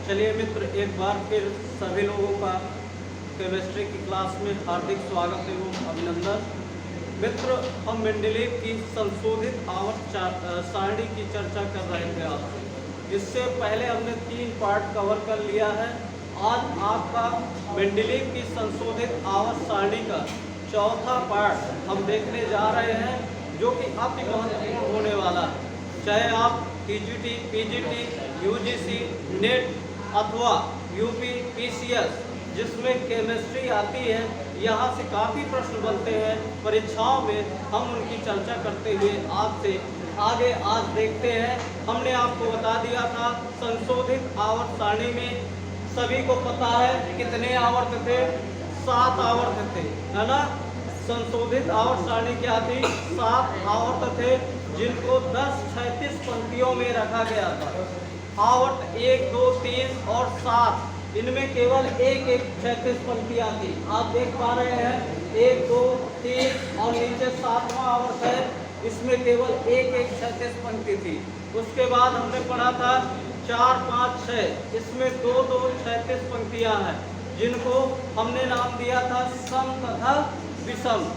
चलिए मित्र, एक बार फिर सभी लोगों का केमिस्ट्री की क्लास में हार्दिक स्वागत एवं अभिनंदन। मित्र, हम मेंडेलीव की संशोधित आवर्त सारणी की चर्चा कर रहे थे आपसे। इससे पहले हमने 3 पार्ट कवर कर लिया है। आज आपका मेंडेलीव की संशोधित आवर्त सारणी का चौथा पार्ट हम देखने जा रहे हैं, जो कि अति महत्वपूर्ण होने वाला है। चाहे आप टीजीटी, पीजीटी, यूजीसी, नेट अथवा यूपी, पीसीएस जिसमें केमिस्ट्री आती है, यहाँ से काफ़ी प्रश्न बनते हैं परीक्षाओं में। हम उनकी चर्चा करते हुए आपसे आगे आज देखते हैं। हमने आपको बता दिया था संशोधित आवर्त सारणी में सभी को पता है कितने आवर्त थे, 7 आवर्त थे, है ना। संशोधित आवर्त सारणी क्या थी? 7 आवर्त थे, जिनको 10 36 पंक्तियों में रखा गया था। आवर्त 1, 2, 3 और 7, इनमें केवल एक 36 पंक्तियां थी। आप देख पा रहे हैं 1, 2, 3 और नीचे 7वां आवर्त है, इसमें केवल एक 36 पंक्ति थी। उसके बाद हमने पढ़ा था 4, 5, 6, इसमें 2, 2 36 पंक्तियां हैं, जिनको हमने नाम दिया था सम तथा विषम,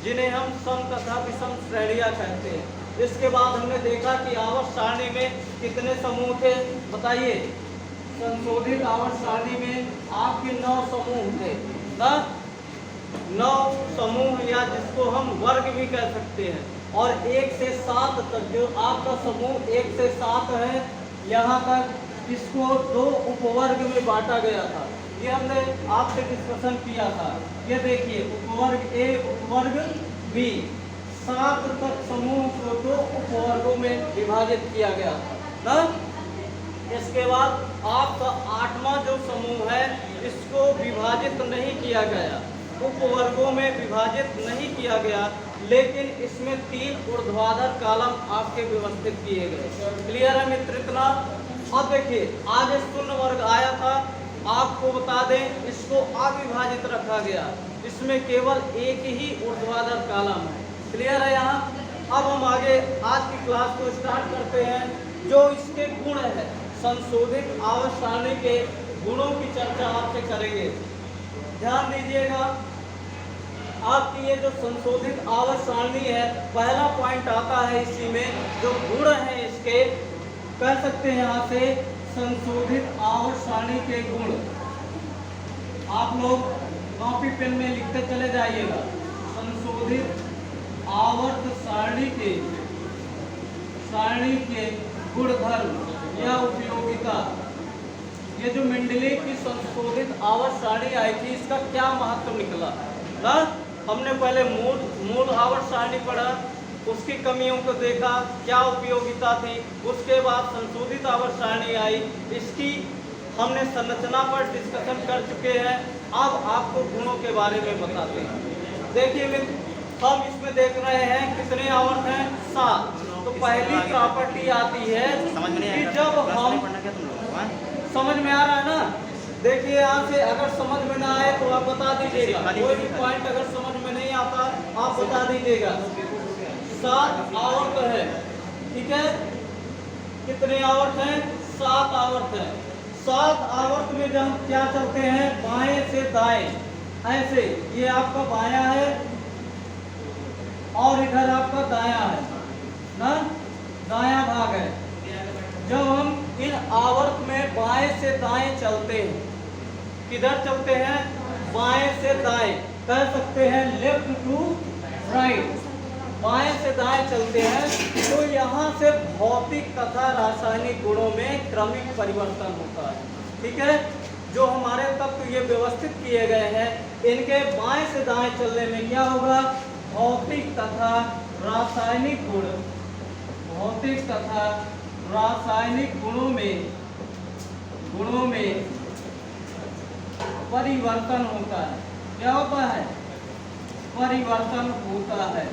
जिन्हें हम सम तथा विषम श्रेणियां कहते हैं। इसके बाद हमने देखा कि आवर्त सारणी में कितने समूह थे, बताइए। संशोधित आवर्त सारणी में आपके 9 समूह थे ना, 9 समूह, या जिसको हम वर्ग भी कह सकते हैं। और 1 से 7 तक जो आपका समूह 1 से 7 है, यहाँ तक इसको 2 उपवर्ग में बांटा गया था। ये हमने आपसे डिस्कशन किया था। ये देखिए, उपवर्ग ए, उपवर्ग बी, 7 तक समूह को 2 उपवर्गों में विभाजित किया गया था ना। इसके बाद आपका 8वां जो समूह है, इसको विभाजित नहीं किया गया, उपवर्गों में विभाजित नहीं किया गया, लेकिन इसमें 3 ऊर्ध्वाधर कॉलम आपके व्यवस्थित किए गए। क्लियर है मित्र इतना? अब देखिए, आगे शून्य वर्ग आया था, आपको बता दें इसको अविभाजित रखा गया, इसमें केवल एक ही ऊर्ध्वाधर कॉलम है। क्लियर है यहाँ? अब हम आगे आज की क्लास को स्टार्ट करते हैं। जो इसके गुण है, संशोधित आवर्त सारणी के गुणों की चर्चा आपसे करेंगे। ध्यान दीजिएगा, आपकी ये जो संशोधित आवर्त सारणी है, पहला पॉइंट आता है इसी में, जो गुण है इसके, कह सकते हैं यहाँ से संशोधित आवर्त सारणी के गुण। आप लोग कॉपी पेन में लिखते चले जाइएगा। संशोधित आवर्त सारणी के गुणधर्म या उपयोगिता। ये जो मेंडेलीव की संशोधित आवर्त सारणी आई थी, इसका क्या महत्व निकला ना। हमने पहले मूल आवर्त सारणी पढ़ा, उसकी कमियों को देखा, क्या उपयोगिता थी। उसके बाद संशोधित आवर्त सारणी आई, इसकी हमने संरचना पर डिस्कशन कर चुके हैं। अब आपको गुणों के बारे में बताते हैं। देखिए मित्र, हम इसमें देख रहे हैं कितने आवर्त हैं? 7। तो पहली प्रॉपर्टी आती है कि जब हम, समझ में आ रहा है ना। देखिए, यहाँ से अगर समझ में ना आए तो आप बता दीजिएगा, कोई भी पॉइंट अगर समझ में नहीं आता आप बता दीजिएगा। 7 आवर्त है, ठीक है। कितने आवर्त हैं? 7 आवर्त हैं। 7 आवर्त में जब हम क्या चलते हैं, बाएं से दाएं, ऐसे, ये आपका बायां है और इधर आपका दायां है ना, दायां भाग है। जब हम इन आवर्त में बाएं से दाएं चलते हैं, किधर चलते हैं? बाएं से दाएं, कह सकते हैं लेफ्ट टू राइट, बाएं से दाएं चलते हैं, तो यहाँ से भौतिक तथा रासायनिक गुणों में क्रमिक परिवर्तन होता है। ठीक है, जो हमारे तत्व ये व्यवस्थित किए गए हैं, इनके बाएं से दाएं चलने में क्या होगा? भौतिक तथा रासायनिक गुण, भौतिक तथा रासायनिक गुणों में परिवर्तन होता है। क्या होता है? परिवर्तन होता है।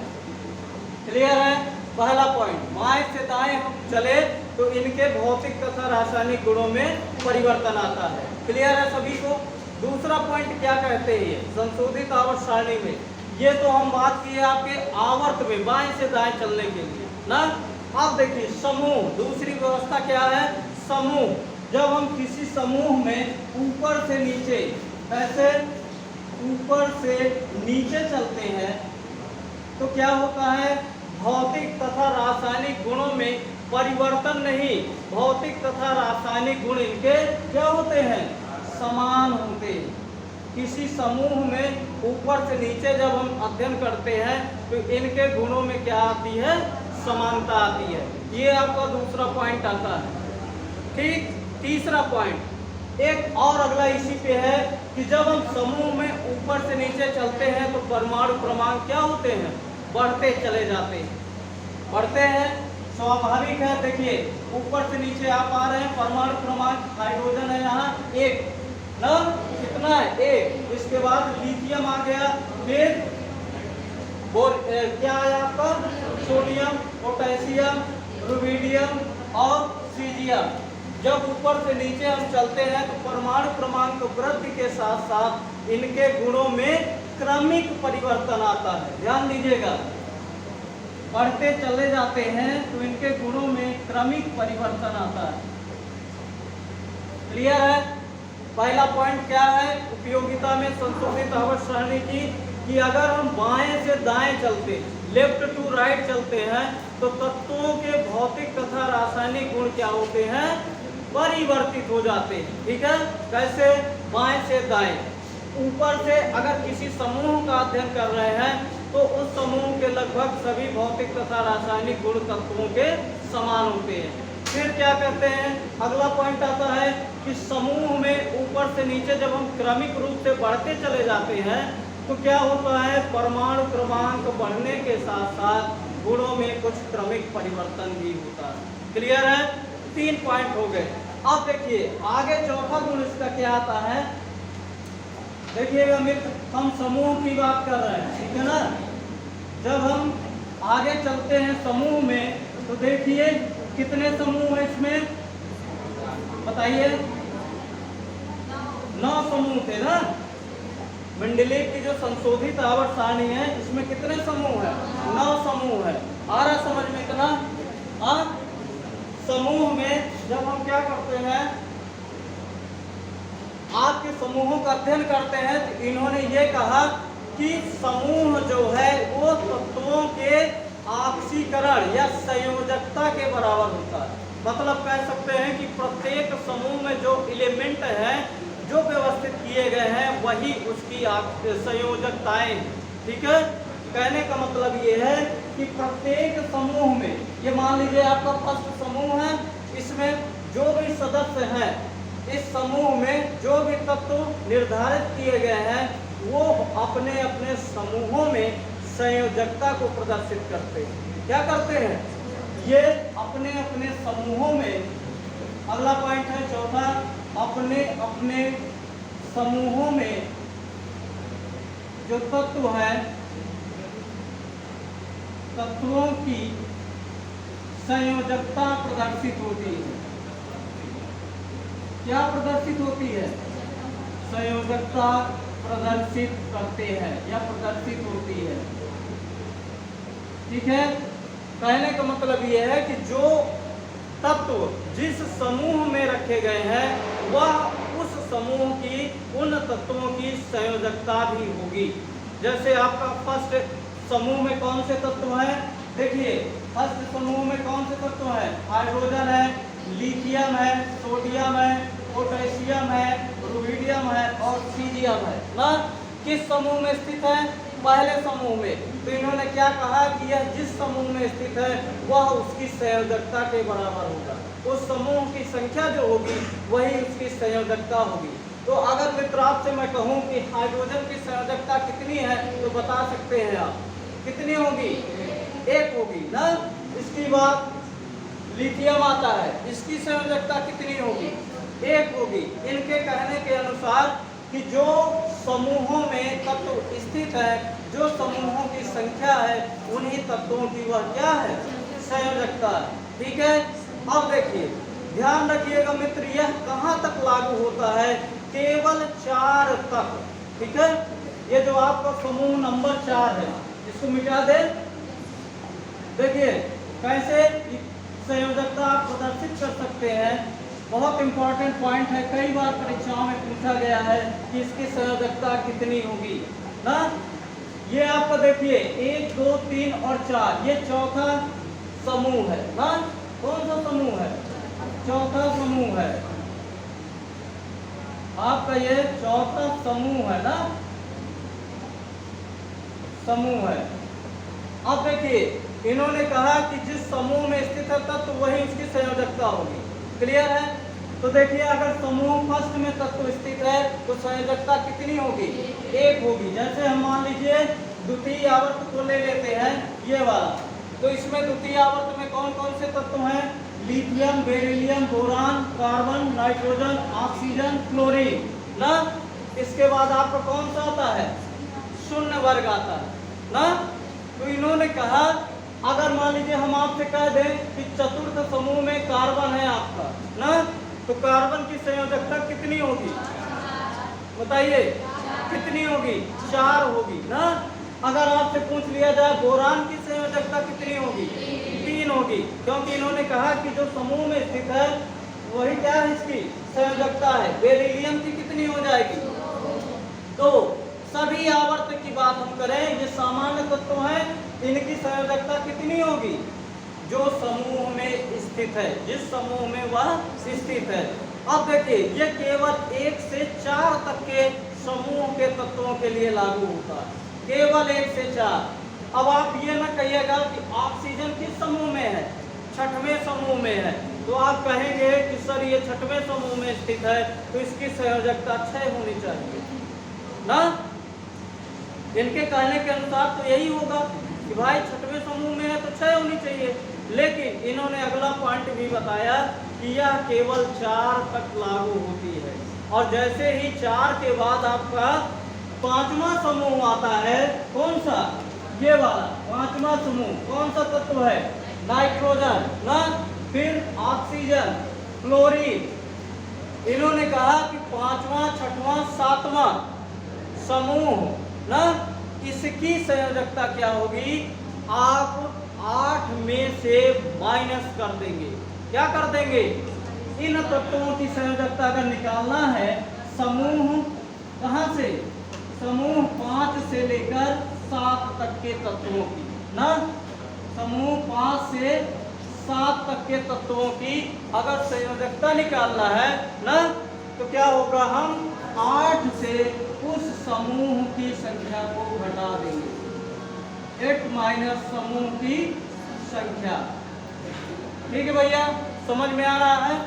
क्लियर है? पहला पॉइंट, बाएं से दाएं हम चले तो इनके भौतिक तथा रासायनिक गुणों में परिवर्तन आता है। क्लियर है सभी को? दूसरा पॉइंट क्या कहते हैं संशोधित आवर्त सारणी में? ये तो हम बात किए आपके आवर्त में बाएं से दाएं चलने के लिए ना। अब देखिए समूह, दूसरी व्यवस्था क्या है? समूह। जब हम किसी समूह में ऊपर से नीचे, ऐसे ऊपर से नीचे चलते हैं तो क्या होता है, भौतिक तथा रासायनिक गुणों में परिवर्तन नहीं, भौतिक तथा रासायनिक गुण इनके क्या होते हैं, समान होते हैं। किसी समूह में ऊपर से नीचे जब हम अध्ययन करते हैं तो इनके गुणों में क्या आती है, समानता आती है। ये आपका दूसरा पॉइंट आता है। ठीक, तीसरा पॉइंट एक और अगला इसी पे है कि जब हम समूह में ऊपर से नीचे चलते हैं तो परमाणु क्रमांक क्या होते हैं, बढ़ते चले जाते हैं, बढ़ते हैं, स्वाभाविक है। देखिए ऊपर से नीचे आप आ रहे हैं, परमाणु क्रमांक हाइड्रोजन है यहाँ एक ना, कितना है, एक। इसके बाद लिथियम आ गया, फिर क्या है आपका, सोडियम, पोटेशियम, रुबिडियम और सीजियम। जब ऊपर से नीचे हम चलते हैं तो परमाणु क्रमांक वृद्धि के साथ साथ इनके गुणों में क्रमिक परिवर्तन आता है। ध्यान दीजिएगा, बढ़ते चले जाते हैं तो इनके गुणों में क्रमिक परिवर्तन आता है। क्लियर है? पहला पॉइंट क्या है उपयोगिता में संशोधित आवर्त सारणी की, कि अगर हम बाएं से दाएं चलते, लेफ्ट टू राइट चलते हैं तो तत्वों के भौतिक तथा रासायनिक गुण क्या होते हैं, परिवर्तित हो जाते हैं। ठीक है, कैसे, बाएं से दाएं। ऊपर से अगर किसी समूह का अध्ययन कर रहे हैं तो उस समूह के लगभग सभी भौतिक तथा रासायनिक गुण तत्वों के समान होते हैं। फिर क्या कहते हैं, अगला पॉइंट आता है कि समूह में ऊपर से नीचे जब हम क्रमिक रूप से बढ़ते चले जाते हैं तो क्या होता है, परमाणु क्रमांक बढ़ने के साथ साथ गुणों में कुछ क्रमिक परिवर्तन भी होता है। क्लियर है? 3 पॉइंट हो गए। अब देखिए आगे चौथा गुण इसका क्या आता है। देखिएगा मित्र, हम समूह की बात कर रहे हैं, ठीक है ना। जब हम आगे चलते हैं समूह में तो देखिए कितने समूह हैं इसमें, बताइए। 9 समूह थे ना। मेंडलीव की जो संशोधित आवर्त सारणी है इसमें कितने समूह है, 9 समूह है। आ रहा समझ में इतना? समूह में जब हम क्या करते हैं, आपके समूहों का अध्ययन करते हैं तो इन्होंने ये कहा कि समूह जो है वो तत्वों के ऑक्सीकरण या संयोजकता के बराबर होता है। मतलब कह सकते हैं कि प्रत्येक समूह में जो एलिमेंट है जो व्यवस्थित किए गए हैं वही उसकी संयोजकताएं। ठीक है, कहने का मतलब ये है कि प्रत्येक समूह में, ये मान लीजिए आपका फर्स्ट समूह है, इसमें जो भी सदस्य हैं, इस समूह में जो भी तत्व निर्धारित किए गए हैं वो अपने अपने समूहों में संयोजकता को प्रदर्शित करते हैं। क्या करते हैं, ये अपने अपने समूहों में, अगला पॉइंट है चौथा, अपने अपने समूहों में जो तत्व है तत्वों की संयोजकता प्रदर्शित होती है। क्या प्रदर्शित होती है, संयोजकता प्रदर्शित करते हैं या प्रदर्शित होती है। ठीक है, कहने का मतलब यह है कि जो तत्व जिस समूह में रखे गए हैं वह उस समूह की उन तत्वों की संयोजकता भी होगी। जैसे आपका फर्स्ट समूह में कौन से तत्व हैं, देखिए फर्स्ट समूह में कौन से तत्व हैं, हाइड्रोजन है, लिथियम है, सोडियम है, पोटेशियम है, रुबिडियम है और सीजियम है ना। किस समूह में स्थित है, पहले समूह में। तो इन्होंने क्या कहा कि यह जिस समूह में स्थित है वह उसकी संयोजकता के बराबर होगा। उस समूह की संख्या जो होगी वही उसकी संयोजकता होगी। तो अगर मित्र आपसे मैं कहूं कि हाइड्रोजन की संयोजकता कितनी है तो बता सकते हैं आप, कितनी होगी, 1 होगी ना। इसके बाद लिथियम आता है, इसकी संयोजकता कितनी होगी, 1 होगी। इनके कहने के अनुसार कि जो समूहों में तत्व स्थित है, जो समूहों की संख्या है, उन्हीं तत्वों की वह क्या है, संयोजकता है। ठीक है, अब देखिए ध्यान रखिएगा मित्र, यह कहाँ तक लागू होता है, केवल 4 तक। ठीक है, ये जो आपका समूह नंबर 4 है इसको मिटा दे। देखिए कैसे संयोजकता आप प्रदर्शित कर सकते हैं। बहुत इंपॉर्टेंट पॉइंट है, कई बार परीक्षाओं में पूछा गया है कि इसकी संयोजकता कितनी होगी ना। ये आपको देखिए 1 2 3 और 4, ये चौथा समूह है ना। कौन सा समूह है? चौथा समूह है आपका, ये चौथा समूह है ना, समूह है। अब देखिए इन्होंने कहा कि जिस समूह में स्थित है तत्व वही उसकी संयोजकता होगी। क्लियर है? तो देखिए अगर समूह फर्स्ट में तत्व स्थित है तो संयोजकता कितनी होगी? 1 होगी। जैसे हम मान लीजिए द्वितीय आवर्त को ले लेते हैं, ये वाला, तो इसमें द्वितीय आवर्त में कौन कौन से तत्व हैं? Lithium, beryllium, boron, carbon, nitrogen, oxygen, chlorine ना। इसके बाद आपका कौन सा आता है? शून्य वर्ग आता है ना। तो इन्होंने कहा अगर मान लीजिए हम आपसे कह दें कि चतुर्थ समूह में कार्बन है आपका ना, तो कार्बन की संयोजकता कितनी होगी? बताइए कितनी होगी? 4 होगी ना। अगर आपसे पूछ लिया जाए बोरान की संयोजकता कितनी होगी? 3 होगी, क्योंकि इन्होंने कहा कि जो समूह में स्थित है वही क्या है इसकी संयोजकता है। बेरिलियम की कितनी हो जाएगी? 2। सभी आवर्त की बात हम करें, ये सामान्य तत्व हैं, इनकी संयोजकता कितनी होगी? जो समूह में स्थित है, जिस समूह में वह स्थित है। अब देखिए ये केवल 1 से 4 तक के समूह के तत्वों के लिए लागू होता है, केवल 1 से 4। अब आप ये ना कहिएगा कि ऑक्सीजन किस समूह में है? 6वें समूह में है, तो आप कहेंगे कि सर ये 6वें समूह में स्थित है तो इसकी संयोजकता 6 होनी चाहिए ना। इनके कहने के अनुसार तो यही होगा कि भाई 6वें समूह में है तो 6 होनी चाहिए, लेकिन इन्होंने अगला पॉइंट भी बताया कि यह केवल 4 तक लागू होती है। और जैसे ही 4 के बाद आपका 5वां समूह आता है, कौन सा? ये वाला 5वां समूह कौन सा तत्व है? नाइट्रोजन ना, फिर ऑक्सीजन, क्लोरीन। इन्होंने कहा कि 5वां 6वां 7वां समूह ना, इसकी संयोजकता क्या होगी? आप 8 में से माइनस कर देंगे। क्या कर देंगे? इन तत्वों की संयोजकता अगर निकालना है समूह कहां से? समूह 5 से लेकर 7 तक के तत्वों की ना, समूह 5 से 7 तक के तत्वों की अगर संयोजकता निकालना है ना, तो क्या होगा? हम 8 से उस समूह की संख्या को घटा देंगे, 8 माइनस समूह की संख्या। ठीक है भैया, समझ में आ रहा है?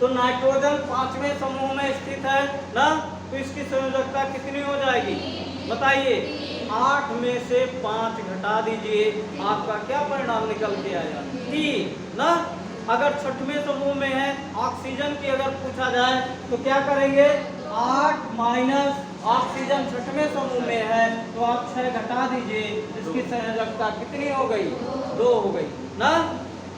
तो नाइट्रोजन 5वें समूह में स्थित है ना, तो इसकी संयोजकता कितनी हो जाएगी? बताइए। 8 में से 5 घटा दीजिए, आपका क्या परिणाम निकल के आएगा? 3 ना। अगर 6वें समूह में है, ऑक्सीजन की अगर पूछा जाए तो क्या करेंगे? 8 माइनस ऑक्सीजन 6वें समूह में है तो आप 6 घटा दीजिए, इसकी संयोजकता कितनी हो गई? 2 हो गई ना।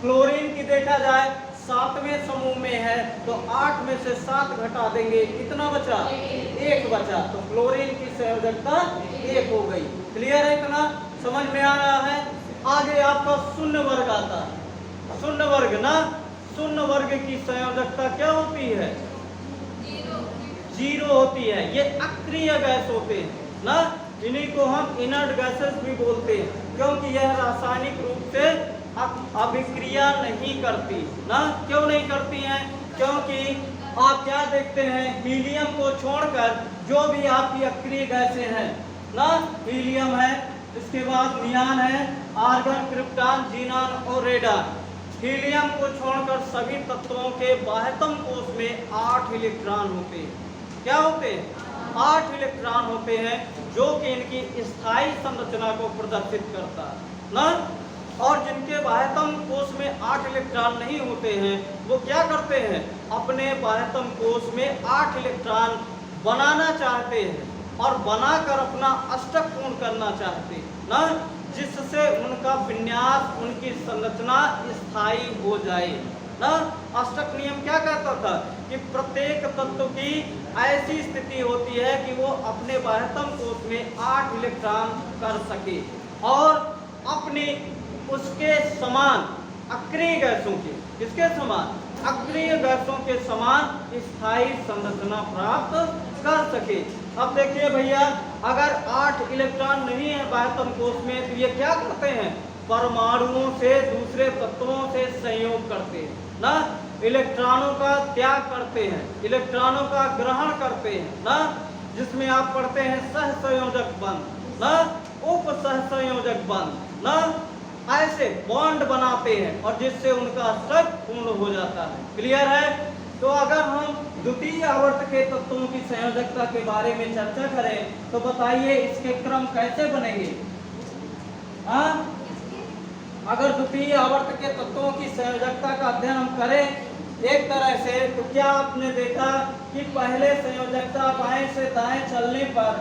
क्लोरीन की देखा जाए 7वें समूह में है तो 8 में से 7 घटा देंगे, कितना बचा? 1 बचा, तो क्लोरीन की संयोजकता 1 हो गई। क्लियर है? इतना समझ में आ रहा है? आगे आपका शून्य वर्ग आता है। शून्य वर्ग ना, शून्य वर्ग की संयोजकता क्या होती है? 0 होती है। ये अक्रिय गैस होते हैं ना, इन्हीं को हम इनर्ट गैसेस भी बोलते हैं, क्योंकि यह रासायनिक रूप से अभिक्रिया नहीं करती ना। क्यों नहीं करती हैं? क्योंकि आप क्या देखते हैं, हीलियम को छोड़कर जो भी आपकी अक्रिय गैसें हैं ना, हीलियम है, इसके बाद नियान है, आर्गन, क्रिप्टॉन, जीनॉन और रेडॉन। हीलियम को छोड़कर सभी तत्वों के बाह्यतम कोश में 8 इलेक्ट्रॉन होते हैं। क्या होते हैं? 8 इलेक्ट्रॉन होते हैं, जो कि इनकी स्थायी संरचना को प्रदर्शित करता है ना। और जिनके बाह्यतम कोश में 8 इलेक्ट्रॉन नहीं होते हैं, वो क्या करते हैं? अपने बाह्यतम कोश में 8 इलेक्ट्रॉन बनाना चाहते हैं और बनाकर अपना अष्टक पूर्ण करना चाहते हैं ना, जिससे उनका विन्यास, उनकी संरचना स्थायी हो जाए ना। अष्टक नियम क्या कहता था कि प्रत्येक तत्व की ऐसी स्थिति होती है कि वो अपने बाह्यतम कोश में 8 इलेक्ट्रॉन कर सके और अपने उसके समान अक्रिय गैसों के, किसके समान? अग्रीय गैसों के समान स्थायी संरचना प्राप्त कर सके। अब देखिए भैया, अगर 8 इलेक्ट्रॉन नहीं है बाह्यतम कोश में तो ये क्या करते हैं, परमाणुओं से दूसरे तत्वों से संयोग करते हैं ना, इलेक्ट्रॉनों का त्याग करते हैं, इलेक्ट्रॉनों का ग्रहण करते हैं ना, जिसमें आप पढ़ते हैं सहसंयोजक बंध ना, उप सहसंयोजक बंध ना, ऐसे बॉन्ड बनाते हैं और जिससे उनका स्ट्रक्चर पूर्ण हो जाता है। क्लियर है? तो अगर हम द्वितीय आवर्त के तत्वों की संयोजकता के बारे में चर्चा करें तो बताइए इसके क्रम कैसे बनेंगे? हाँ, अगर द्वितीय आवर्त के तत्वों की संयोजकता का अध्ययन हम करें एक तरह से तो क्या आपने देखा कि पहले संयोजकता बाएं से दाएं चलने पर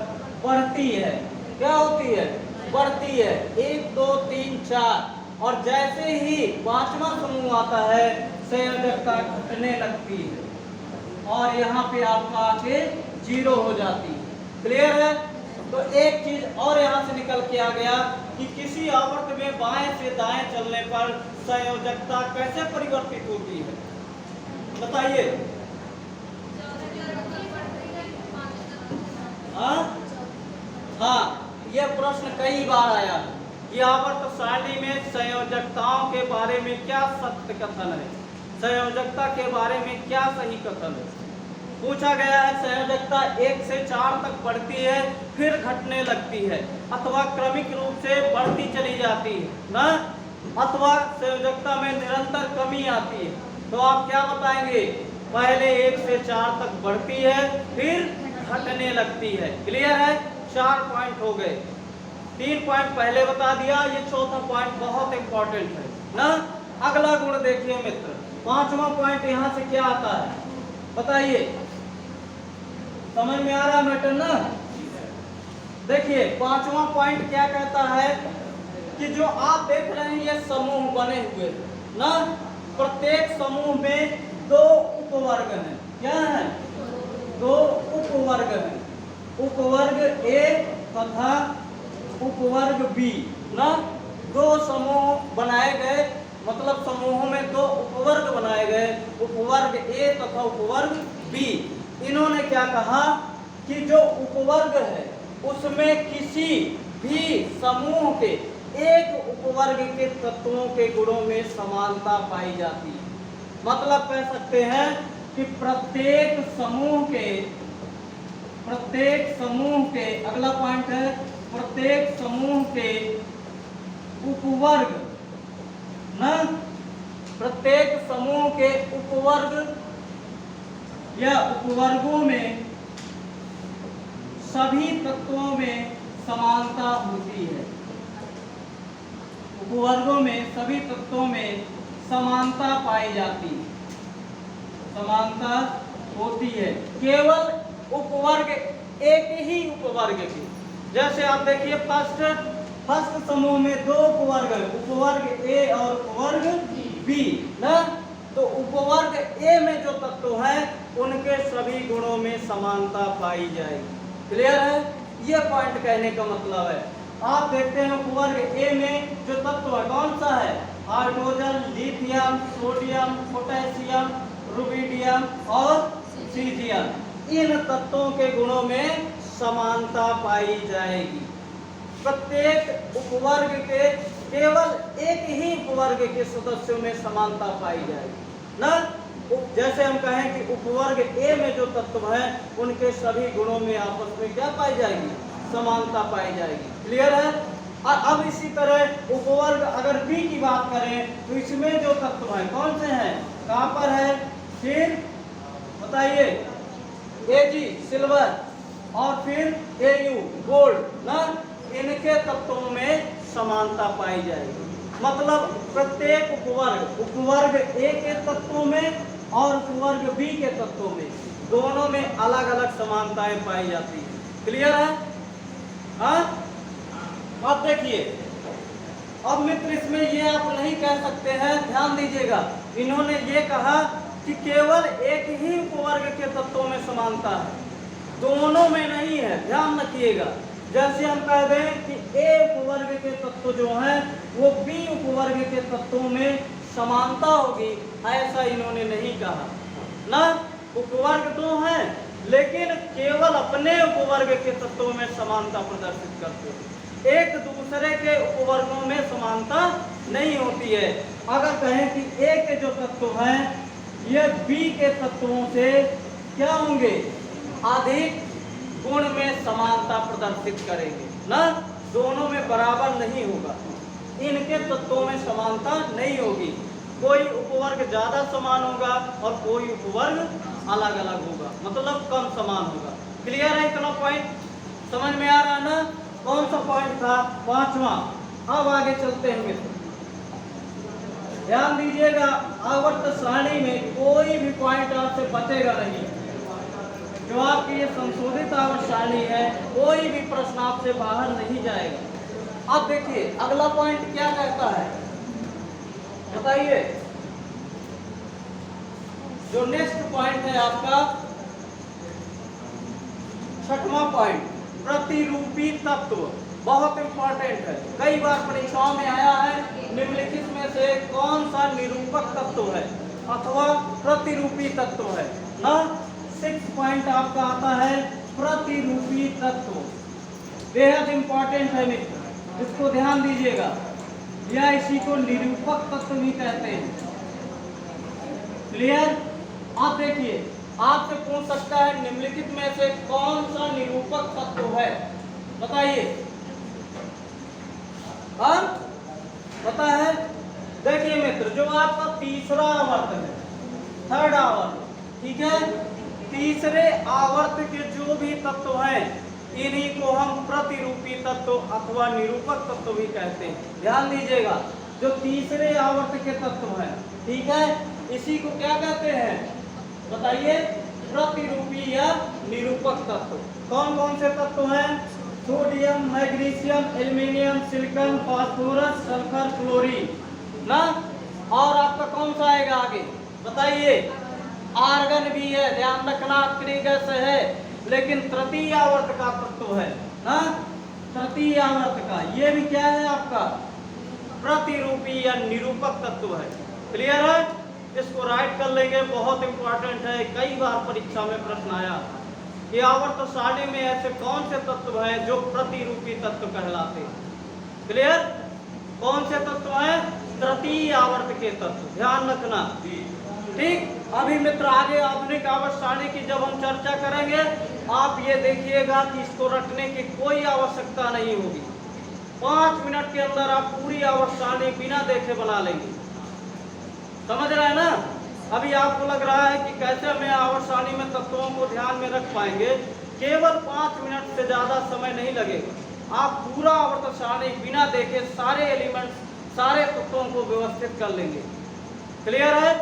बढ़ती है। क्या होती है? बढ़ती है, 1 2 3 4, और जैसे ही 5वां समूह आता है संयोजकता घटने लगती है और यहाँ पे आपका आके 0 हो जाती है। क्लियर है? तो एक चीज और यहाँ से निकल के आ गया कि किसी आवर्त में बाएं से दाएं चलने पर संयोजकता कैसे परिवर्तित होती है, बताइए। हाँ, यह प्रश्न कई बार आया कि आवर्त सारणी में संयोजकताओं के बारे में क्या सत्य कथन है, संयोजकता के बारे में क्या सही कथन है। पूछा गया है संयोजकता 1 से 4 तक बढ़ती है फिर घटने लगती है अथवा क्रमिक रूप से बढ़ती चली जाती है ना, अथवा संयोजकता में निरंतर कमी आती है। तो आप क्या बताएंगे? पहले 1 से 4 तक बढ़ती है फिर घटने लगती है। क्लियर है? 4 पॉइंट हो गए, 3 पॉइंट पहले बता दिया, ये चौथा पॉइंट बहुत इंपॉर्टेंट है ना। अगला गुण देखिए मित्र, 5वां पॉइंट यहाँ से क्या आता है बताइए, समझ में आ रहा मैटर ना? देखिए 5वां पॉइंट क्या कहता है कि जो आप देख रहे हैं ये समूह बने हुए ना, प्रत्येक समूह में 2 उपवर्ग हैं। क्या है? 2 उपवर्ग हैं, उपवर्ग ए तथा उपवर्ग बी ना। 2 समूह बनाए गए, मतलब समूहों में 2 उपवर्ग बनाए गए, उपवर्ग ए तथा उपवर्ग बी। इन्होंने क्या कहा कि जो उपवर्ग है उसमें किसी भी समूह के एक उपवर्ग के तत्वों के गुणों में समानता पाई जाती है। मतलब कह सकते हैं कि प्रत्येक समूह के अगला पॉइंट है, प्रत्येक समूह के उपवर्ग ना, प्रत्येक समूह के उपवर्ग या उपवर्गों में सभी तत्वों में समानता होती है। उपवर्गों में सभी तत्वों में समानता पाई जाती है, समानता होती है केवल उपवर्ग एक ही उपवर्ग की। जैसे आप देखिए फर्स्ट समूह में 2 उपवर्ग है, उपवर्ग ए और उपवर्ग बी ना। तो उपवर्ग ए में जो तत्व है उनके सभी गुणों में समानता पाई जाएगी। क्लियर है? ये पॉइंट कहने का मतलब है। आप देखते हैं उपवर्ग ए में जो तत्व है कौन सा है? Hydrogen, lithium, sodium, potassium, rubidium और सीजियम। इन तत्वों के गुणों में समानता पाई जाएगी। प्रत्येक उपवर्ग के केवल एक ही उपवर्ग के सदस्यों में समानता पाई जाएगी ना। जैसे हम कहें कि उपवर्ग ए में जो तत्व हैं उनके सभी गुणों में आपस में क्या पाई जाएगी? समानता पाई जाएगी। क्लियर है? और अब इसी तरह उपवर्ग अगर बी की बात करें तो इसमें जो तत्व हैं कौन से हैं? कॉपर है, फिर बताइए Ag सिल्वर और फिर Au गोल्ड ना। इनके तत्वों में समानता पाई जाएगी। मतलब प्रत्येक उपवर्ग ए के तत्वों में और उपवर्ग बी के तत्वों में दोनों में अलग अलग समानताएं पाई जाती है। क्लियर है? हाँ, अब देखिए, अब मित्र इसमें ये आप नहीं कह सकते हैं, ध्यान दीजिएगा। इन्होंने ये कहा कि केवल एक ही उपवर्ग के तत्वों में समानता है, दोनों में नहीं है। ध्यान रखिएगा। जैसे हम कह दें कि ए उपवर्ग के तत्व जो हैं वो बी उपवर्ग के तत्वों में समानता होगी, ऐसा इन्होंने नहीं कहा ना। उपवर्ग दो हैं लेकिन केवल अपने उपवर्ग के तत्वों में समानता प्रदर्शित करते हैं, एक दूसरे के उपवर्गों में समानता नहीं होती है। अगर कहें कि ए के जो तत्व हैं ये बी के तत्वों से क्या होंगे, अधिक गुण में समानता प्रदर्शित करेंगे ना, दोनों में बराबर नहीं होगा, इनके तत्वों में समानता नहीं होगी, कोई उपवर्ग ज्यादा समान होगा और कोई उपवर्ग अलग अलग होगा, मतलब कम समान होगा। क्लियर है इतना पॉइंट, समझ में आ रहा है ना। कौन सा पॉइंट था, पांचवा। अब आगे चलते हैं मित्र, ध्यान दीजिएगा, आवर्त सारणी में कोई भी पॉइंट आपसे बचेगा नहीं, जो आपकी ये संशोधित आवर्त सारणी है कोई भी प्रश्न आपसे बाहर नहीं जाएगा। अब देखिए अगला पॉइंट क्या कहता है, बताइए। जो नेक्स्ट पॉइंट है आपका छठवां पॉइंट, प्रतिरूपी तत्व, बहुत इंपॉर्टेंट है, कई बार परीक्षाओं में आया है। निम्नलिखित में से कौन सा निरूपक तत्व है अथवा प्रतिरूपी तत्व है ना। 6 पॉइंट आपका आता है प्रतिरूपी तत्व, बेहद इंपॉर्टेंट है मित्र, इसको ध्यान दीजिएगा, या इसी को निरूपक तत्व भी कहते हैं। क्लियर। आप देखिए आपसे पूछ सकता है निम्नलिखित में से कौन सा निरूपक तत्व है, बताइए। पता है, देखिए मित्र, जो आपका तीसरा आवर्त है, थर्ड आवर्त, ठीक है, तीसरे आवर्त के जो भी तत्व हैं इन्हीं को हम प्रतिरूपी तत्व अथवा निरूपक तत्व भी कहते हैं। ध्यान दीजिएगा, जो तीसरे आवर्त के तत्व हैं, ठीक है, इसी को क्या कहते हैं, बताइए, प्रतिरूपी या निरूपक तत्व। कौन कौन से तत्व हैं, sodium, magnesium, aluminium, silicon, phosphorus, sulphur, chlorine ना। और आपका कौन सा आएगा आगे, बताइए। आर्गन भी है, ध्यान रखना, क्रिगस है, लेकिन तृतीय आवर्त का तत्व है ना, तृतीय आवर्त का, ये भी क्या है आपका प्रतिरूपी या निरूपक तत्व है। क्लियर है, इसको राइट कर लेंगे, बहुत इंपॉर्टेंट है, कई बार परीक्षा में प्रश्न आया कि आवर्त सारणी में ऐसे कौन से तत्व हैं जो प्रतिरूपी तत्व कहलाते हैं। क्लियर, कौन से तत्व हैं, तृतीय आवर्त के तत्व, ध्यान रखना। ठीक, अभी मित्र आगे आधुनिक आवर्त सारणी की जब हम चर्चा करेंगे, आप ये देखिएगा कि इसको रखने की कोई आवश्यकता नहीं होगी, 5 मिनट के अंदर आप पूरी आवर्त सारणी बिना देखे बना लेंगे, समझ रहे हैं ना। अभी आपको लग रहा है कि कैसे हमें आवर्त सारणी में तत्वों को ध्यान में रख पाएंगे, केवल 5 मिनट से ज्यादा समय नहीं लगेगा, आप पूरा आवर्त सारणी बिना देखे सारे एलिमेंट्स, सारे तत्वों को व्यवस्थित कर लेंगे। क्लियर है,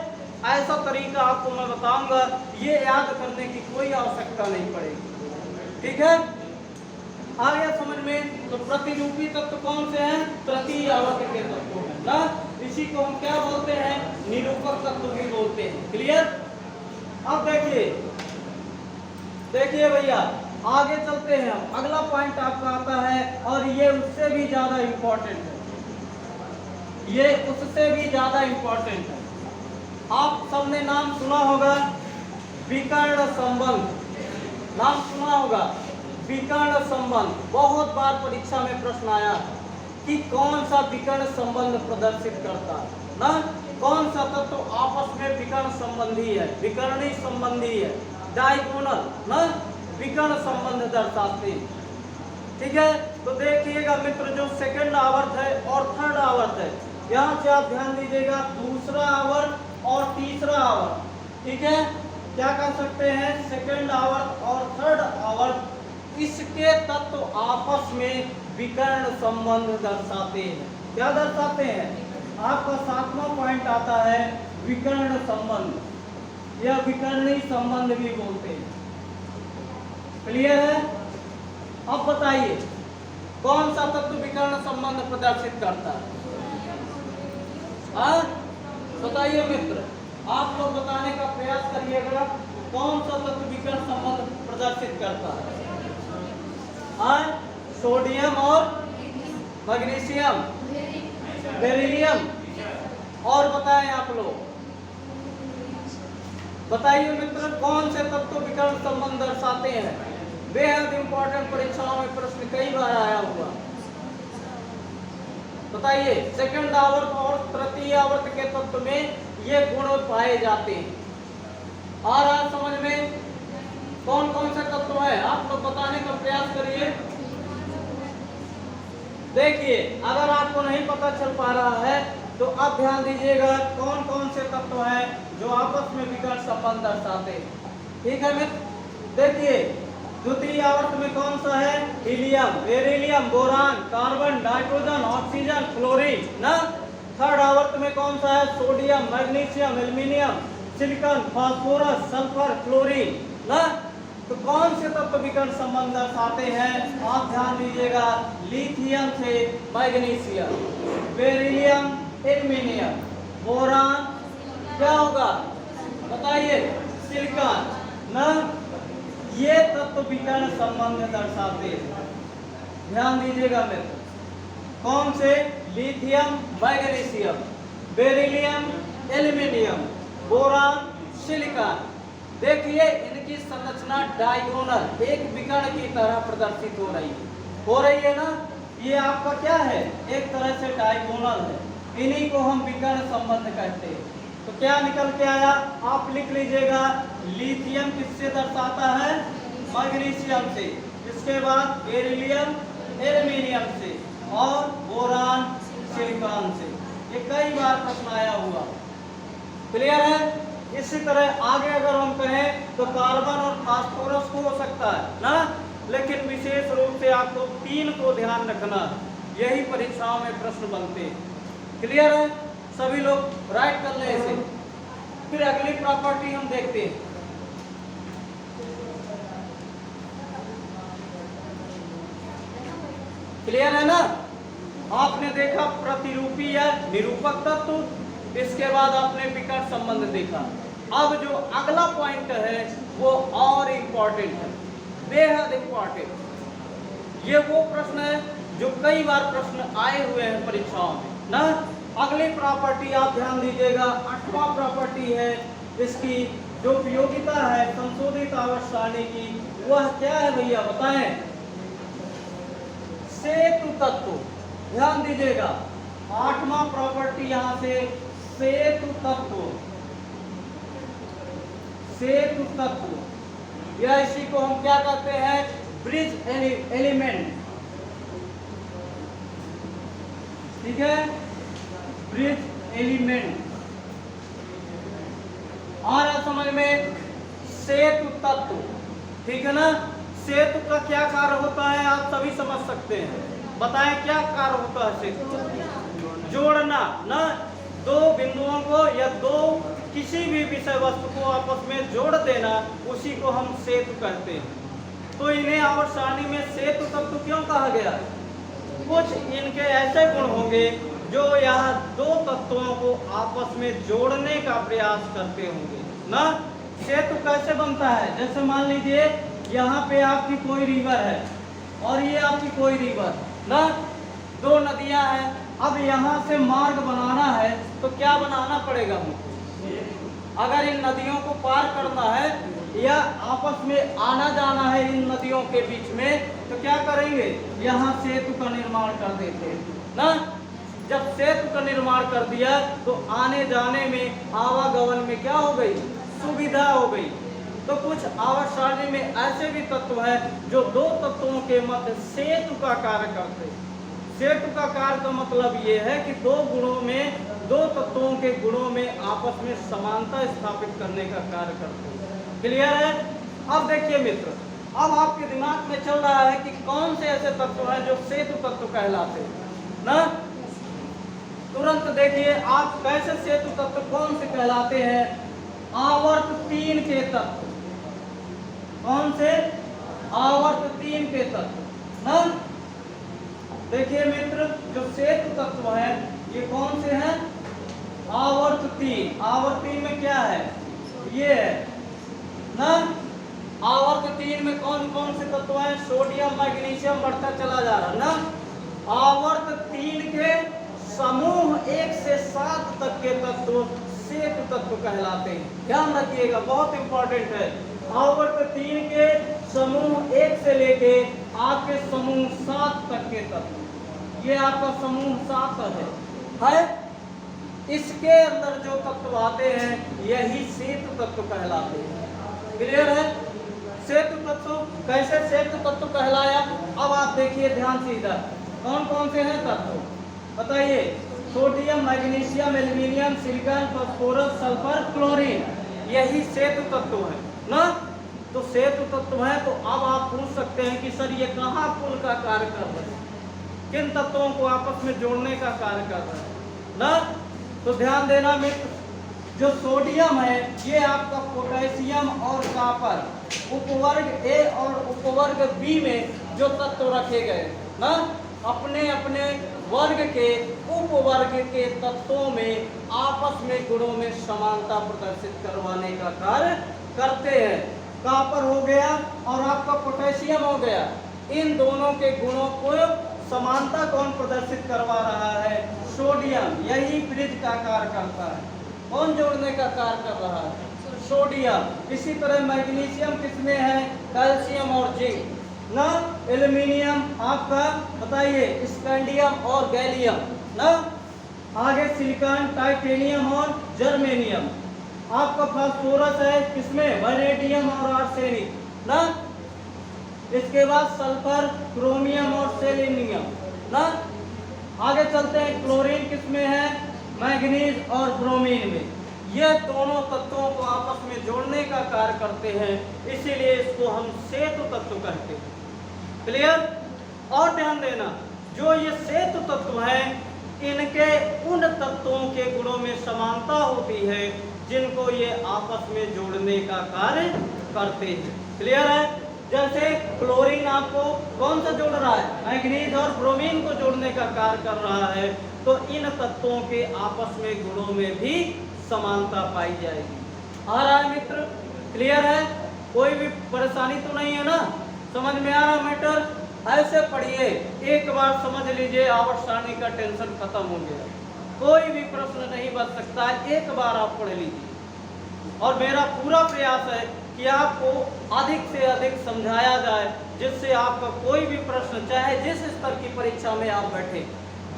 ऐसा तरीका आपको मैं बताऊंगा, ये याद करने की कोई आवश्यकता नहीं पड़ेगी। ठीक है, आ गया समझ में। तो प्रतिरूपी तत्व कौन से हैं, तृतीय आवर्त के तत्व हैं ना, इसी को हम क्या बोलते हैं, निरूपक तत्व भी बोलते हैं। क्लियर। अब देखिए देखिए भैया, आगे चलते हैं हम, अगला पॉइंट आपका आता है और ये उससे भी ज्यादा इंपॉर्टेंट है, ये उससे भी ज्यादा इंपॉर्टेंट है। आप सबने नाम सुना होगा विकर्ण संबंध, नाम सुना होगा विकर्ण संबंध, बहुत बार परीक्षा में प्रश्न आया कि कौन सा विकर्ण संबंध प्रदर्शित करता है ना, कौन सा तत्व आपस में विकर्ण संबंधी है, विकर्णी संबंधी है, डायगोनल ना, विकर्ण संबंध दर्शाते हैं। ठीक है, तो देखिएगा मित्र, जो सेकंड आवर्त है और थर्ड आवर्त है, यहाँ से आप ध्यान दीजिएगा, दूसरा आवर्त और तीसरा आवर्त, ठीक है, क्या कह सकते हैं, सेकंड आवर्त और थर्ड आवर्त, इसके तत्व आपस में विकर्ण संबंध दर्शाते हैं। क्या दर्शाते हैं, आपका 7वां पॉइंट आता है विकर्ण संबंध या विकर्णी संबंध भी बोलते हैं। क्लियर है। अब बताइए कौन सा तत्व विकर्ण संबंध प्रदर्शित करता है, बताइए मित्र, आप लोग बताने का प्रयास करिएगा, कौन सा तत्व विकर्ण संबंध प्रदर्शित करता है। सोडियम और मैग्नीशियम, बेरिलियम, और बताएं आप लोग, बताइए मित्र, कौन से तत्व विकर्ण संबंध दर्शाते हैं? बेहद इंपॉर्टेंट, परीक्षाओं में प्रश्न कई बार आया हुआ। बताइए, सेकंड आवर्त और तृतीय आवर्त के तत्व में ये गुण पाए जाते हैं। आ रहा समझ में? कौन कौन से तत्व है आप लोग बताने का प्रयास करिए। देखिए, अगर आपको नहीं पता चल पा रहा है तो अब ध्यान दीजिएगा, कौन कौन से तत्व हैं जो आपस में विकर्ण संबंध दर्शाते हैं। ठीक है मित्र, देखिए द्वितीय आवर्त में कौन सा है? Helium, beryllium, boron, carbon, nitrogen, oxygen, chlorine ना। थर्ड आवर्त में कौन सा है? Sodium, magnesium, aluminium, silicon, phosphorus, sulphur, chlorine ना। तो कौन से तत्व विकर्ण संबंध दर्शाते हैं? आप ध्यान दीजिएगा, लिथियम से मैग्नीशियम, बेरिलियम, एल्यूमिनियम, बोरान, क्या होगा बताइए? सिलिकॉन ना। ये तत्व विकर्ण संबंध दर्शाते हैं। ध्यान दीजिएगा मित्र, कौन से? Lithium, magnesium, beryllium, aluminium, boron, silicon. देखिए इनकी संरचना डायगोनल, एक विकर्ण की तरह प्रदर्शित हो रही है ना। ये आपका क्या है? एक तरह से डायगोनल है। इन्हीं को हम विकर्ण संबंध कहते हैं। तो क्या निकल के आया? आप लिख लीजिएगा, लिथियम किससे दर्शाता है? मैग्नीशियम से, इसके बाद बेरिलियम, एल्यूमिनियम से, और बोरान, सिलिकॉन से। ये कई बार प्रश्न आया हुआ। क्लियर है? इसी तरह आगे अगर हम कहें तो कार्बन और फास्फोरस को हो सकता है ना, लेकिन विशेष रूप से आपको 3 को ध्यान रखना, यही परीक्षाओं में प्रश्न बनते हैं। क्लियर है? सभी लोग राइट कर ले इसे। फिर अगली प्रॉपर्टी हम देखते हैं। क्लियर है ना? आपने देखा प्रतिरूपी या निरूपक तत्व, इसके बाद आपने विकर्ण संबंध देखा। अब जो अगला पॉइंट है वो और इम्पोर्टेंट है, बेहद इम्पोर्टेंट। ये वो प्रश्न है जो कई बार प्रश्न आए हुए हैं परीक्षाओं में ना। अगली प्रॉपर्टी आप ध्यान दीजिएगा, 8वां प्रॉपर्टी है इसकी जो उपयोगिता है संशोधित आवर्त सारणी की, वह क्या है भैया बताएं? सेतु तत्व। ध्यान दीजिएगा, 8वां प्रॉपर्टी यहां से सेतु तत्व। सेतु तत्व या इसी को हम क्या कहते हैं? Bridge element. ठीक है, ब्रिज एलिमेंट। आ रहा समझ में? सेतु तत्व, ठीक है ना। सेतु का क्या कार्य होता है आप सभी समझ सकते हैं। बताएं क्या कार्य होता है सेतु? जोड़ना ना, दो बिंदुओं को या दो किसी भी विषय वस्तु को आपस में जोड़ देना, उसी को हम सेतु कहते हैं। तो इन्हें आवर्त सारणी में सेतु तत्व क्यों कहा गया? कुछ इनके ऐसे गुण होंगे जो यहाँ दो तत्वों को आपस में जोड़ने का प्रयास करते होंगे ना। सेतु कैसे बनता है? जैसे मान लीजिए यहाँ पे आपकी कोई रिवर है और ये आपकी कोई रिवर ना, दो नदियां हैं। अब यहाँ से मार्ग बनाना है तो क्या बनाना पड़ेगा हमको? अगर इन नदियों को पार करना है या आपस में आना जाना है इन नदियों के बीच में, तो क्या करेंगे? यहाँ सेतु का निर्माण कर देते हैं ना। जब सेतु का निर्माण कर दिया तो आने जाने में, आवागमन में क्या हो गई? सुविधा हो गई। तो कुछ आवर्त सारणी में ऐसे भी तत्व हैं जो दो तत्वों के मध्य सेतु का कार्य करते हैं। सेतु का कार्य का मतलब ये है कि दो गुणों में, दो तत्वों के गुणों में आपस में समानता स्थापित करने का कार्य करते हैं। क्लियर है? अब देखिए मित्र, अब आपके दिमाग में चल रहा है कि कौन से ऐसे तत्व हैं जो सेतु तत्व कहलाते हैं ना। तुरंत देखिए आप कैसे सेतु तत्व कौन से कहलाते हैं? आवर्त 3 के तत्व। कौन से? आवर्त 3 के तत्व ना। देखिए मित्र, जो सेतु तत्व है ये कौन से हैं? आवर्त 3। आवर्त 3 में क्या है? ये है ना। आवर्त 3 में कौन कौन से तत्व हैं? सोडियम, मैग्नीशियम बढ़ता चला जा रहा है ना। आवर्त 3 के समूह 1 से 7 तक के तत्व सेतु तत्व कहलाते हैं। ध्यान रखिएगा, बहुत इंपॉर्टेंट है। आवर्त 3 के समूह 1 से लेके आपके समूह 7 तक के तत्व, ये आपका समूह 7 है। इसके अंदर जो तत्व आते हैं यही सेतु तत्व कहलाते हैं। क्लियर है? सेतु तत्व कैसे सेतु तत्व कहलाया? अब आप देखिए ध्यान से इधर कौन कौन से हैं तत्व बताइए। Sodium, magnesium, aluminium, silicon, phosphorus, sulphur, chlorine, यही सेतु तत्व है ना। तो सेतु तत्व है, तो अब आप पूछ सकते हैं कि सर ये कहाँ पुल का कार्य कर रहे हैं, किन तत्वों को आपस में जोड़ने का कार्य कर रहे हैं ना। तो ध्यान देना मित्र, जो सोडियम है ये आपका पोटेशियम और कॉपर उपवर्ग ए और उपवर्ग बी में जो तत्व रखे गए ना, अपने अपने वर्ग के उपवर्ग के तत्वों में आपस में गुणों में समानता प्रदर्शित करवाने का कार्य करते हैं। कॉपर हो गया और आपका पोटेशियम हो गया, इन दोनों के गुणों को समानता कौन प्रदर्शित करवा रहा है? सोडियम, यही ब्रिज का कार्य करता है। कौन जोड़ने का कार्य कर रहा है? सोडियम। इसी तरह मैग्नीशियम किसमें है? कैल्शियम और जिंक ना। एल्यूमिनियम आपका बताइए स्कैंडियम और गैलियम ना। आगे सिलिकॉन, टाइटेनियम और जर्मेनियम। आपका फास्फोरस है किसमें? वैनेडियम और आर्सेनिक ना। इसके बाद सल्फर, क्रोमियम और सेलेनियम ना। आगे चलते हैं, क्लोरीन किसमें है? मैग्नीज और ब्रोमीन में। ये दोनों तत्वों को आपस में जोड़ने का कार्य करते हैं, इसीलिए इसको हम सेतु तत्व कहते हैं। क्लियर? और ध्यान देना, जो ये सेतु तत्व हैं इनके उन तत्वों के गुणों में समानता होती है जिनको ये आपस में जोड़ने का कार्य करते हैं। क्लियर है? जैसे क्लोरीन आपको कौन सा जोड़ रहा है? मैग्नीज और ब्रोमीन को जोड़ने का कार्य कर रहा है, तो इन तत्वों के आपस में गुणों में भी समानता पाई जाएगी। आ रहा है मित्र? क्लियर है? कोई भी परेशानी तो नहीं है ना? समझ में आ रहा मैटर? ऐसे पढ़िए, एक बार समझ लीजिए, आवर्त सारणी का टेंशन खत्म हो गया। कोई भी प्रश्न नहीं बच सकता है, एक बार आप पढ़ लीजिए। और मेरा पूरा प्रयास है कि आपको अधिक से अधिक समझाया जाए, जिससे आपका कोई भी प्रश्न, चाहे जिस स्तर की परीक्षा में आप बैठे,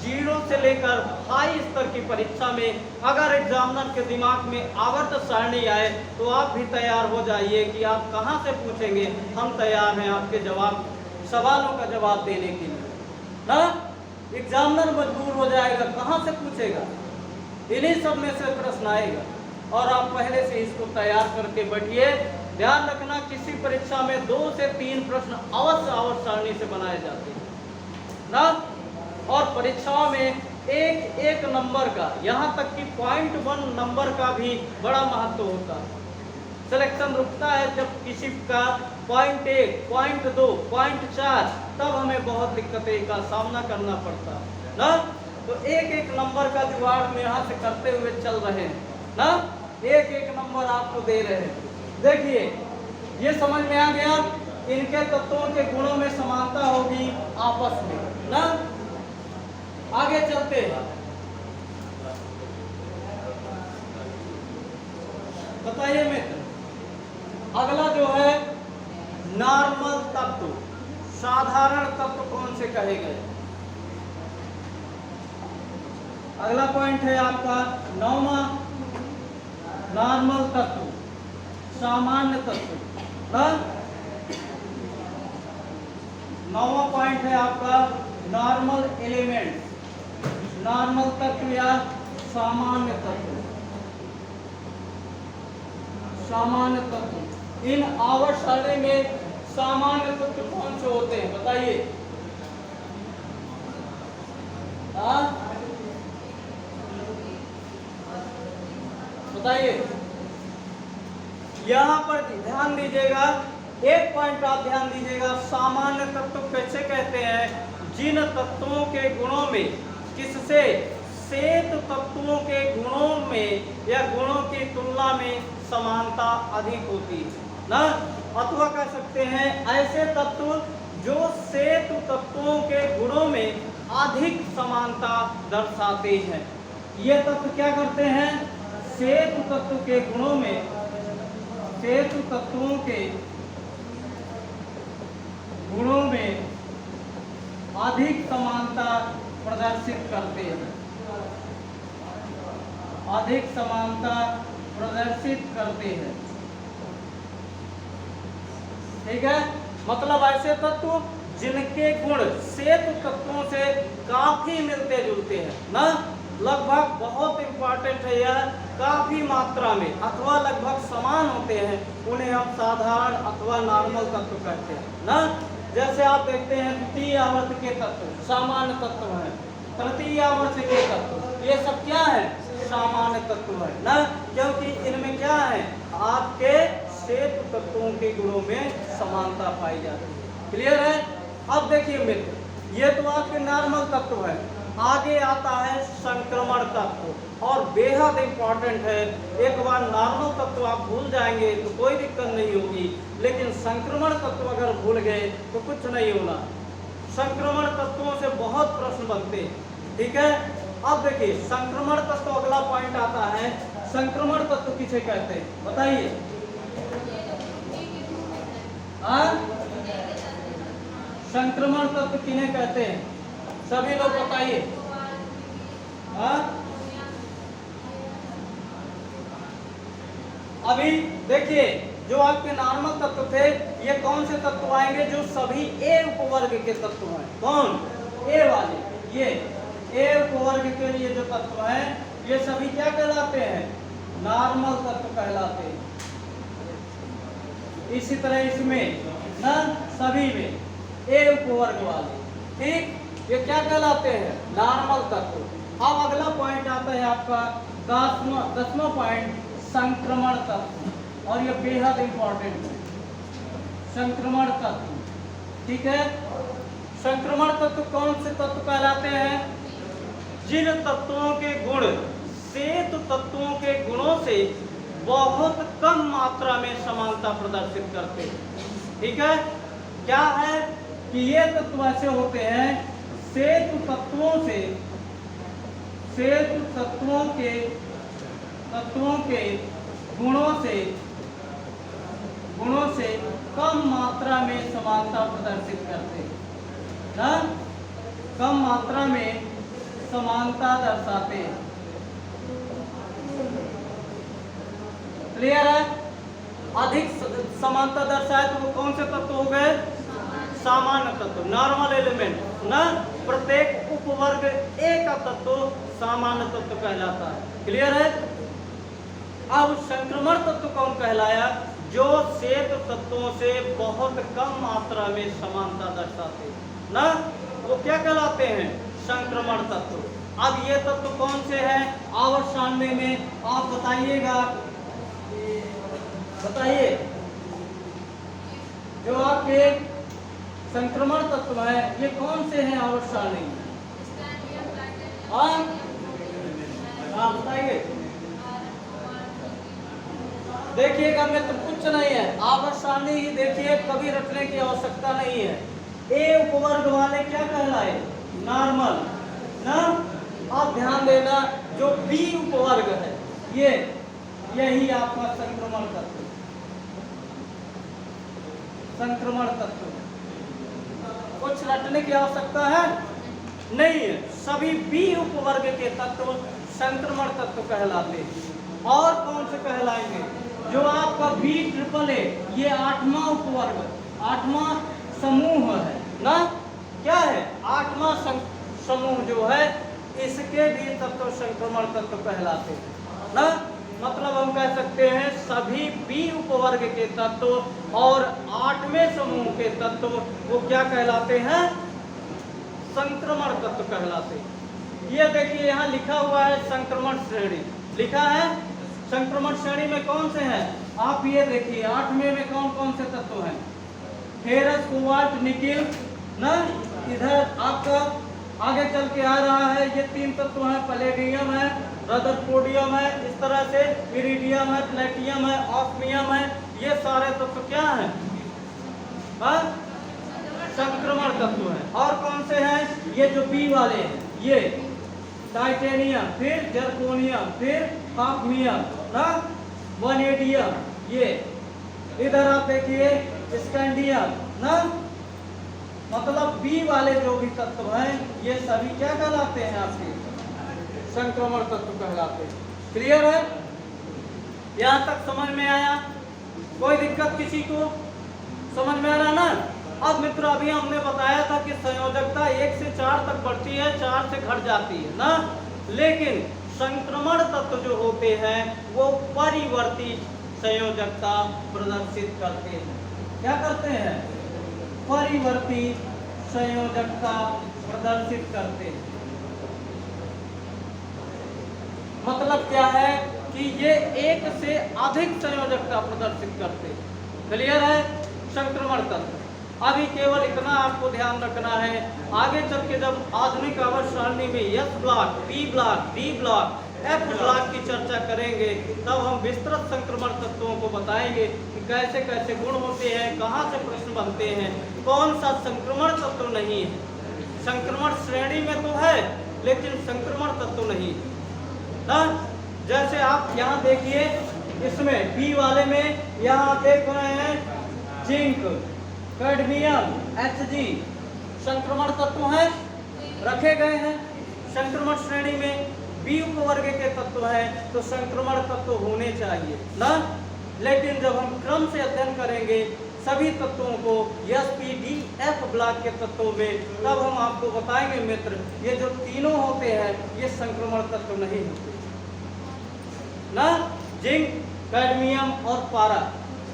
0 से लेकर हाई स्तर की परीक्षा में, अगर एग्जामिनर के दिमाग में आवर्त सारणी आए तो आप भी तैयार हो जाइए कि आप कहाँ से पूछेंगे। हम तैयार हैं आपके सवालों का जवाब देने के लिए ना। एग्जामिनर मजबूर हो जाएगा, कहाँ से पूछेगा? इन्हीं सब में से प्रश्न आएगा, और आप पहले से इसको तैयार करके बैठिए। ध्यान रखना, किसी परीक्षा में 2 से 3 प्रश्न अवश्य आवर्त सारणी से बनाए जाते हैं ना। और परीक्षाओं में एक एक नंबर का, यहाँ तक कि 0.1 नंबर का भी बड़ा महत्व होता है। सिलेक्शन रुकता है जब किसी का 0.1, 0.2, 0.4, तब हमें बहुत दिक्कतें का सामना करना पड़ता है ना। तो एक एक नंबर का जुगाड़ में यहाँ से करते हुए चल रहे हैं ना, एक एक नंबर आपको दे रहे हैं। देखिए, ये समझ में आ गया, इनके तत्वों के गुणों में समानता होगी आपस में ना। आगे चलते हैं, बताइए मित्र, अगला जो है नॉर्मल तत्व, साधारण तत्व कौन से कहे गए? अगला पॉइंट है आपका 9वां, नॉर्मल तत्व, सामान्य तत्व ना। 9वां पॉइंट है आपका नॉर्मल एलिमेंट, नॉर्मल तत्व या सामान्य तत्व। सामान्य तत्व, इन आवर्त सारणी में सामान्य तत्व कौन से होते हैं बताइए? बताइए। यहाँ पर ध्यान दीजिएगा, एक पॉइंट आप ध्यान दीजिएगा, सामान्य तत्व कैसे कहते हैं? जिन तत्वों के गुणों में किससे सेतु तत्वों के गुणों में या गुणों की तुलना में समानता अधिक होती है ना। अथवा कह सकते हैं ऐसे तत्व जो सेतु तत्वों के गुणों में अधिक समानता दर्शाते हैं। ये तत्व क्या करते हैं? सेतु तत्व के गुणों में, सेतु तत्वों के गुणों में अधिक समानता प्रदर्शित करते हैं, अधिक समानता प्रदर्शित करते हैं। ठीक है, मतलब ऐसे तत्व जिनके गुण सेतु तत्वों से काफी मिलते जुलते हैं ना, लगभग, बहुत इंपॉर्टेंट है यह, काफी मात्रा में अथवा लगभग समान होते हैं, उन्हें हम साधारण अथवा नॉर्मल तत्व कहते हैं ना। जैसे आप देखते हैं द्वितीय आवर्त के तत्व सामान्य तत्व हैं, तृतीय आवर्त के तत्व, ये सब क्या है? सामान्य तत्व है ना, क्योंकि इनमें क्या है? आपके सेतु तत्वों के गुणों में समानता पाई जाती है। क्लियर है? अब देखिए मित्र, ये तो आपके नॉर्मल तत्व है, आगे आता है संक्रमण तत्व, और बेहद इंपॉर्टेंट है। एक बार नॉर्मल तत्व आप भूल जाएंगे तो कोई दिक्कत नहीं होगी, लेकिन संक्रमण तत्व अगर भूल गए तो कुछ नहीं होना। संक्रमण तत्वों से बहुत प्रश्न बनते हैं, ठीक है। अब देखिए संक्रमण तत्व, अगला पॉइंट आता है, संक्रमण तत्व किसे कहते हैं बताइए? संक्रमण तत्व किन्हें कहते हैं? सभी लोग बताइए। अभी देखिए, जो आपके नॉर्मल तत्व थे, ये कौन से तत्व आएंगे? जो सभी ए उपवर्ग के तत्व हैं। कौन? ए वाले, ये ए उपवर्ग के लिए जो तत्व हैं, ये सभी क्या कहलाते हैं? नॉर्मल तत्व कहलाते हैं। इसी तरह इसमें ना, सभी में ए उपवर्ग वाले, ठीक, ये क्या कहलाते हैं? नॉर्मल तत्व। अब अगला पॉइंट आता है आपका 10वां पॉइंट, संक्रमण तत्व, और ये बेहद इंपॉर्टेंट है, संक्रमण तत्व। ठीक है, संक्रमण तत्व कौन से तत्व कहलाते हैं? जिन तत्वों के गुण सेतु तत्वों के गुणों से बहुत कम मात्रा में समानता प्रदर्शित करते हैं। ठीक है, क्या है कि ये तत्व ऐसे होते हैं, सेतु तत्वों से, सेतु तत्वों के गुणों से कम मात्रा में समानता प्रदर्शित करते हैं ना, कम मात्रा में समानता दर्शाते हैं। क्लियर है? अधिक समानता दर्शाए तो वो कौन से तत्व हो गए? सामान्य तत्व, नॉर्मल एलिमेंट ना। प्रत्येक उपवर्ग ए का तत्व सामान्य तत्व कहलाता है। क्लियर है? अब संक्रमण तत्व कौन कहलाया? जो सेतु तत्वों से बहुत कम मात्रा में समानता दर्शाते हैं ना, वो क्या कहलाते हैं? संक्रमण तत्व। अब ये तत्व कौन से हैं? आवर्त सारणी में आप बताइएगा, बताइए। जो आपके संक्रमण तत्व है, ये कौन से हैं आवर्त सारणी में? हाँ बताइए। देखिएगा मित्र, कुछ नहीं है, आवर्त सारणी ही देखिए, कभी रटने की आवश्यकता नहीं है। ए उपवर्ग वाले क्या कहलाए? नॉर्मल ना। आप ध्यान देना, जो बी उपवर्ग है, यही आपका संक्रमण तत्व, संक्रमण तत्व। कुछ रटने की आवश्यकता है नहीं है, सभी बी उपवर्ग के तत्व संक्रमण तत्व कहलाते हैं। और कौन से कहलाएंगे? जो आपका बी ट्रिपल ए, ये 8वां उपवर्ग, 8वां समूह है ना। क्या है? 8वां समूह जो है, इसके भी तत्व संक्रमण तत्व कहलाते हैं ना। मतलब हम कह सकते हैं सभी बी उपवर्ग के तत्व और 8वें समूह के तत्व वो क्या कहलाते हैं? संक्रमण तत्व कहलाते हैं। ये देखिए यहाँ लिखा हुआ है संक्रमण श्रेणी, लिखा है संक्रमण श्रेणी में कौन से हैं? आप ये देखिए 8वें में कौन कौन से तत्व हैं? फेरस, कोबाल्ट, निकेल ना। इधर आपका आगे चल के आ रहा है, ये 3 तत्व हैं, पैलेडियम है, रदरफोर्डियम है, इस तरह से इरिडियम है, प्लेटियम है, ऑस्मियम है। ये सारे तत्व क्या हैं? संक्रमण तत्व हैं। और कौन से हैं? ये जो बी वाले हैं, ये टाइटेनियम, फिर जर्कोनियम, फिर हाफनियम ना, वनेडियम, ये इधर आप देखिए स्कैंडियम ना, मतलब बी वाले जो भी तत्व हैं ये सभी क्या कहलाते हैं? आपके संक्रमण तत्व कहलाते हैं। क्लियर है? यहाँ तक समझ में आया? कोई दिक्कत किसी को? समझ में आ रहा ना? अब मित्र अभी हमने बताया था कि संयोजकता 1 से 4 तक बढ़ती है, 4 से घट जाती है ना, लेकिन संक्रमण तत्व जो होते हैं वो परिवर्ती संयोजकता प्रदर्शित करते हैं। क्या करते हैं? परिवर्ती संयोजकता प्रदर्शित करते हैं। मतलब क्या है कि ये 1 से अधिक संयोजकता प्रदर्शित करते हैं। क्लियर है? संक्रमण तत्व। अभी केवल इतना आपको ध्यान रखना है, आगे चल के जब आधुनिक आवर्त सारणी में S block, P block, D block, F block की चर्चा करेंगे तब हम विस्तृत संक्रमण तत्वों को बताएंगे कि कैसे कैसे गुण होते हैं, कहाँ से प्रश्न बनते हैं, कौन सा संक्रमण तत्व नहीं है। संक्रमण श्रेणी में तो है लेकिन संक्रमण तत्व नहीं ना। जैसे आप यहाँ देखिए, इसमें बी वाले में यहाँ देख रहे हैं जिंक, कैडमियम, Hg संक्रमण तत्व हैं, रखे गए हैं संक्रमण श्रेणी में। बी उपवर्ग के तत्व हैं तो संक्रमण तत्व होने चाहिए ना, लेकिन जब हम क्रम से अध्ययन करेंगे सभी तत्वों को S, P, D, F block के तत्वों में, तब हम आपको बताएंगे मित्र ये जो तीनों होते हैं ये संक्रमण तत्व नहीं होते ना। जिंक, कैडमियम और पारा,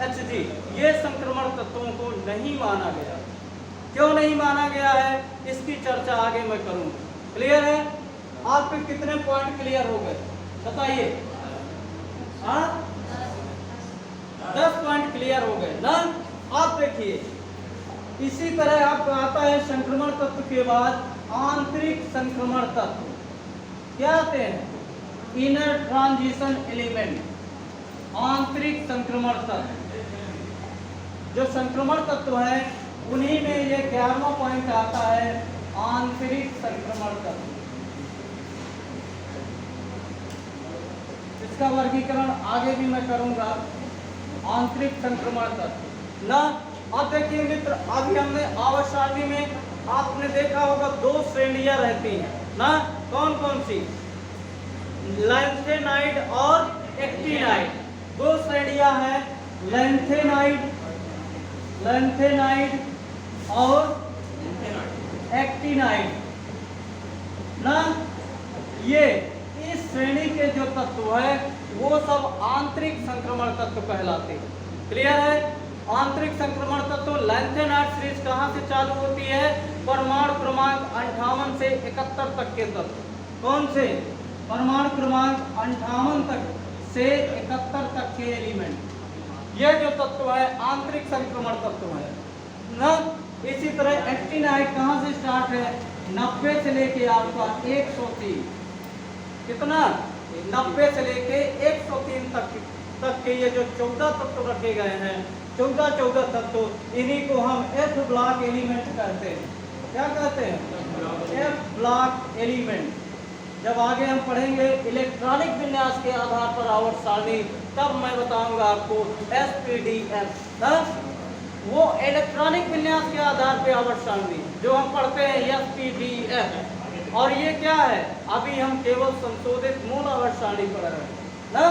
Hg ये संक्रमण तत्वों को नहीं माना गया। क्यों नहीं माना गया है इसकी चर्चा आगे मैं करूंगा। क्लियर है? आपके कितने पॉइंट क्लियर हो गए बताइए? 10 पॉइंट क्लियर हो गए ना। आप देखिए इसी तरह आपका आता है संक्रमण तत्व के बाद आंतरिक संक्रमण तत्व। क्या आते हैं? इनर ट्रांजिशन एलिमेंट, आंतरिक संक्रमण तत्व। जो संक्रमण तत्व है उन्हीं में ये 11वां पॉइंट आता है, आंतरिक संक्रमण तत्व। इसका वर्गीकरण आगे भी मैं करूंगा। आंतरिक संक्रमण तत्व ना। अब देखिए मित्र, अभी हमने आवर्त सारणी में आपने देखा होगा 2 श्रेणियां रहती हैं ना। कौन कौन सी? लैंथेनाइड और एक्टिनाइड। 2 श्रेणियां हैं, लैंथेनाइड और एक्टिनाइड ना। ये इस श्रेणी के जो तत्व है वो सब आंतरिक संक्रमण तत्व कहलाते हैं। क्लियर है? आंतरिक संक्रमण तत्व लैंथेनाइड सीरीज कहाँ से चालू होती है? परमाणु क्रमांक 58 से 71 तक के तत्व। कौन से? परमाणु क्रमांक 58 तक से 71 तक के एलिमेंट, ये जो तत्व है आंतरिक संक्रमण तत्व है ना। इसी तरह एक्टिनाइड कहाँ से स्टार्ट है? 90 से लेके आपका 103, कितना? 90 से लेके 103 तक के ये जो 14 तत्व रखे गए हैं, 14 तत्व, इन्हीं को हम एफ ब्लॉक एलिमेंट कहते हैं। क्या कहते हैं? F block element. जब आगे हम पढ़ेंगे इलेक्ट्रॉनिक विन्यास के आधार पर आवर्त सारणी, तब मैं बताऊंगा आपको SPDF ना। वो इलेक्ट्रॉनिक विन्यास के आधार पर आवर्त सारणी जो हम पढ़ते हैं SPDF। और ये क्या है? अभी हम केवल संशोधित मूल आवर्त सारणी पढ़ रहे हैं ना।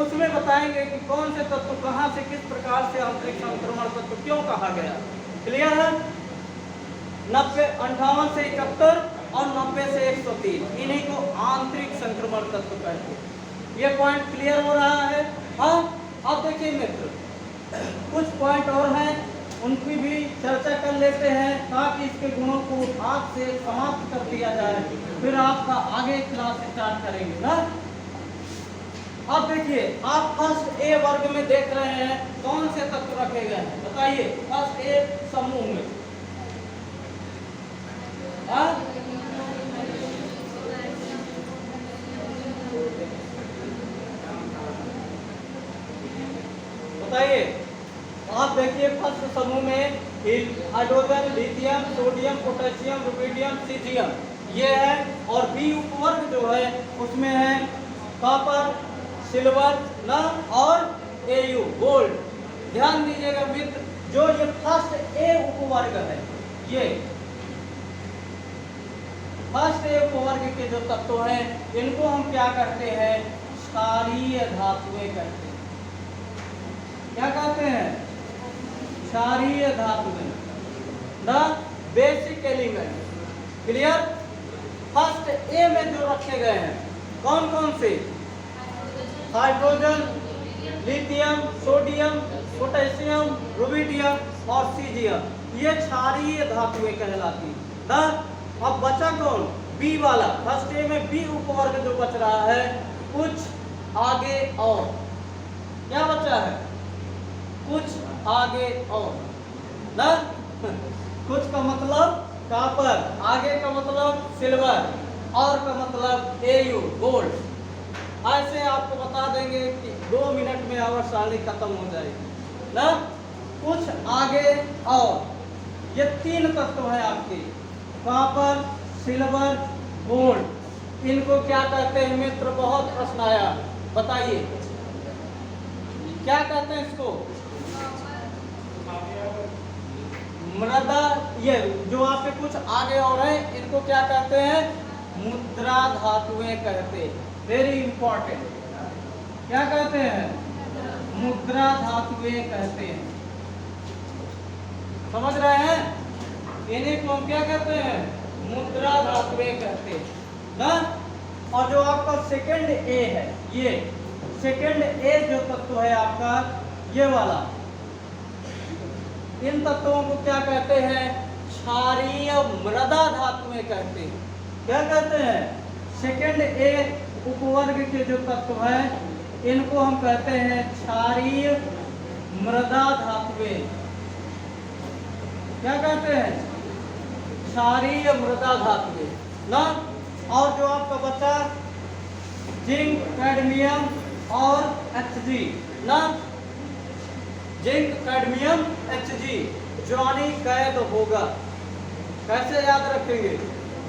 उसमें बताएंगे कि कौन से तत्व कहां से किस प्रकार से आंतरिक संक्रमण तत्व क्यों कहा गया। क्लियर है? 90, 58 से 71 और 90 से 103, इन्हीं को आंतरिक संक्रमण तत्व कहते हैं। ये पॉइंट क्लियर हो रहा है? हाँ। अब देखिए मित्र, कुछ पॉइंट और हैं, उनकी भी चर्चा कर लेते हैं ताकि इसके गुणों को हाथ से समाप्त कर दिया जाए, फिर आपका आगे क्लास स्टार्ट करेंगे ना। अब देखिए, आप फर्स्ट ए वर्ग में देख रहे हैं कौन से तत्व रखे गए हैं बताइए? फर्स्ट ए समूह में बताइए। आप देखिए फर्स्ट समूह में hydrogen, lithium, sodium, potassium, rubidium, caesium ये है। और बी उपवर्ग जो है उसमें है कॉपर, सिल्वर ना और एयू गोल्ड। ध्यान दीजिएगा मित्र, जो ये फर्स्ट ए उपवर्ग है, ये फर्स्ट ए उपवर्ग के जो तत्व हैं इनको हम क्या कहते हैं? क्षारीय धातुएं कहते हैं। क्या कहते हैं? क्षारीय धातुएं, the basic element. Clear? First A में जो रखे गए हैं कौन कौन से? Hydrogen, lithium, sodium, potassium, rubidium और सीजियम ये क्षारीय धातुएं कहलाती हैं। अब बचा कौन? बी वाला। फर्स्ट ए में बी उपवर्ग जो बच रहा है, कुछ आगे और क्या बचा है? कुछ आगे और ना कुछ का मतलब कॉपर, आगे का मतलब सिल्वर और का मतलब एयू गोल्ड। ऐसे आपको बता देंगे कि 2 मिनट में आवर सारणी खत्म हो जाएगी ना। कुछ आगे और ये 3 तत्व है आपके, कॉपर, सिल्वर, गोल्ड। इनको क्या कहते हैं मित्र? बहुत प्रश्न आया, बताइए क्या कहते हैं इसको? मृदा, ये जो आपके कुछ आगे और है इनको क्या कहते हैं? मुद्रा धातुएं कहते हैं। वेरी इंपॉर्टेंट, क्या कहते हैं? मुद्रा धातुएं कहते हैं। समझ रहे हैं? इन्हीं को हम क्या कहते हैं? मुद्रा धातुएं कहते हैं ना। और जो आपका सेकंड ए है, ये सेकंड ए जो तत्व है आपका, ये वाला, इन तत्वों को क्या कहते हैं? क्षारीय मृदा धातुएं कहते हैं। क्या कहते हैं? सेकंड ए उपवर्ग के जो तत्व हैं इनको हम कहते हैं क्षारीय मृदा धातुएं। क्या कहते हैं? क्षारीय मृदा धातुएं ना। और जो आपका बचा जिंक, कैडमियम और Hg ना। जिंक, कैडमियम, Hg जॉनी कैद होगा। कैसे याद रखेंगे?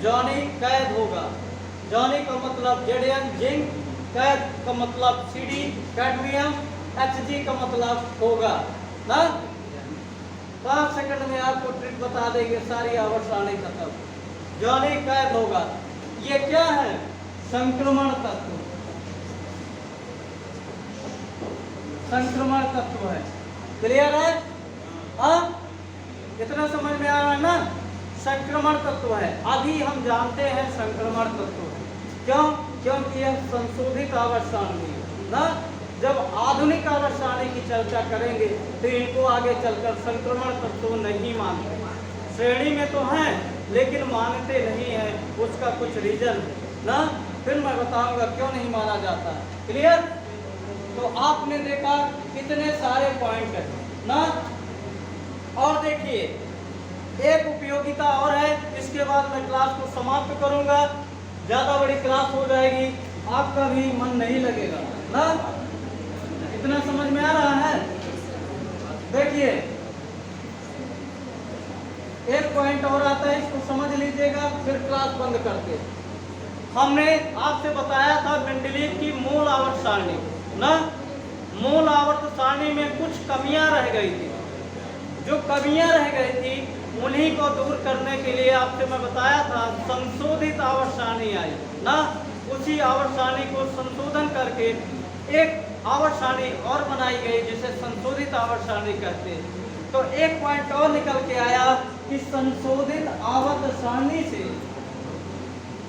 जॉनी कैद होगा। जॉनी का मतलब Zn, जिंक, कैद का मतलब Cd, कैडमियम, Hg का मतलब होगा ना। 5 सेकंड में आपको ट्रिक बता देंगे, सारी आवर्त सारणी खत्म। जॉनी कैद होगा। ये क्या है? संक्रमण तत्व, संक्रमण तत्व है। क्लियर है? इतना समझ में आ रहा है ना? संक्रमण तत्व है। अभी हम जानते हैं संक्रमण तत्व है। क्यों? क्योंकि यह संशोधित आवर्त सारणी ना। जब आधुनिक आवर्त सारणी की चर्चा करेंगे तो इनको आगे चलकर संक्रमण तत्व नहीं मानते। श्रेणी में तो हैं लेकिन मानते नहीं हैं, उसका कुछ रीजन ना, फिर मैं बताऊंगा क्यों नहीं माना जाता। क्लियर? तो आपने देखा कितने सारे पॉइंट है ना। और देखिए एक उपयोगिता और है, इसके बाद मैं क्लास को समाप्त करूंगा। ज्यादा बड़ी क्लास हो जाएगी, आपका भी मन नहीं लगेगा ना। इतना समझ में आ रहा है? देखिए एक पॉइंट और आता है, इसको समझ लीजिएगा, फिर क्लास बंद करते। हमने आपसे बताया था मेंडलीव की मूल आवर्त सारणी ना। मूल आवर्त सारणी में कुछ कमियां रह गई थी। जो कमियां रह गई थी उन्हीं को दूर करने के लिए आपसे मैं बताया था संशोधित आवर्त सारणी आई ना। उसी आवर्त सारणी को संशोधन करके एक आवर्त सारणी और बनाई गई जिसे संशोधित आवर्त सारणी कहते हैं। तो एक पॉइंट और निकल के आया कि संशोधित आवर्त सारणी से,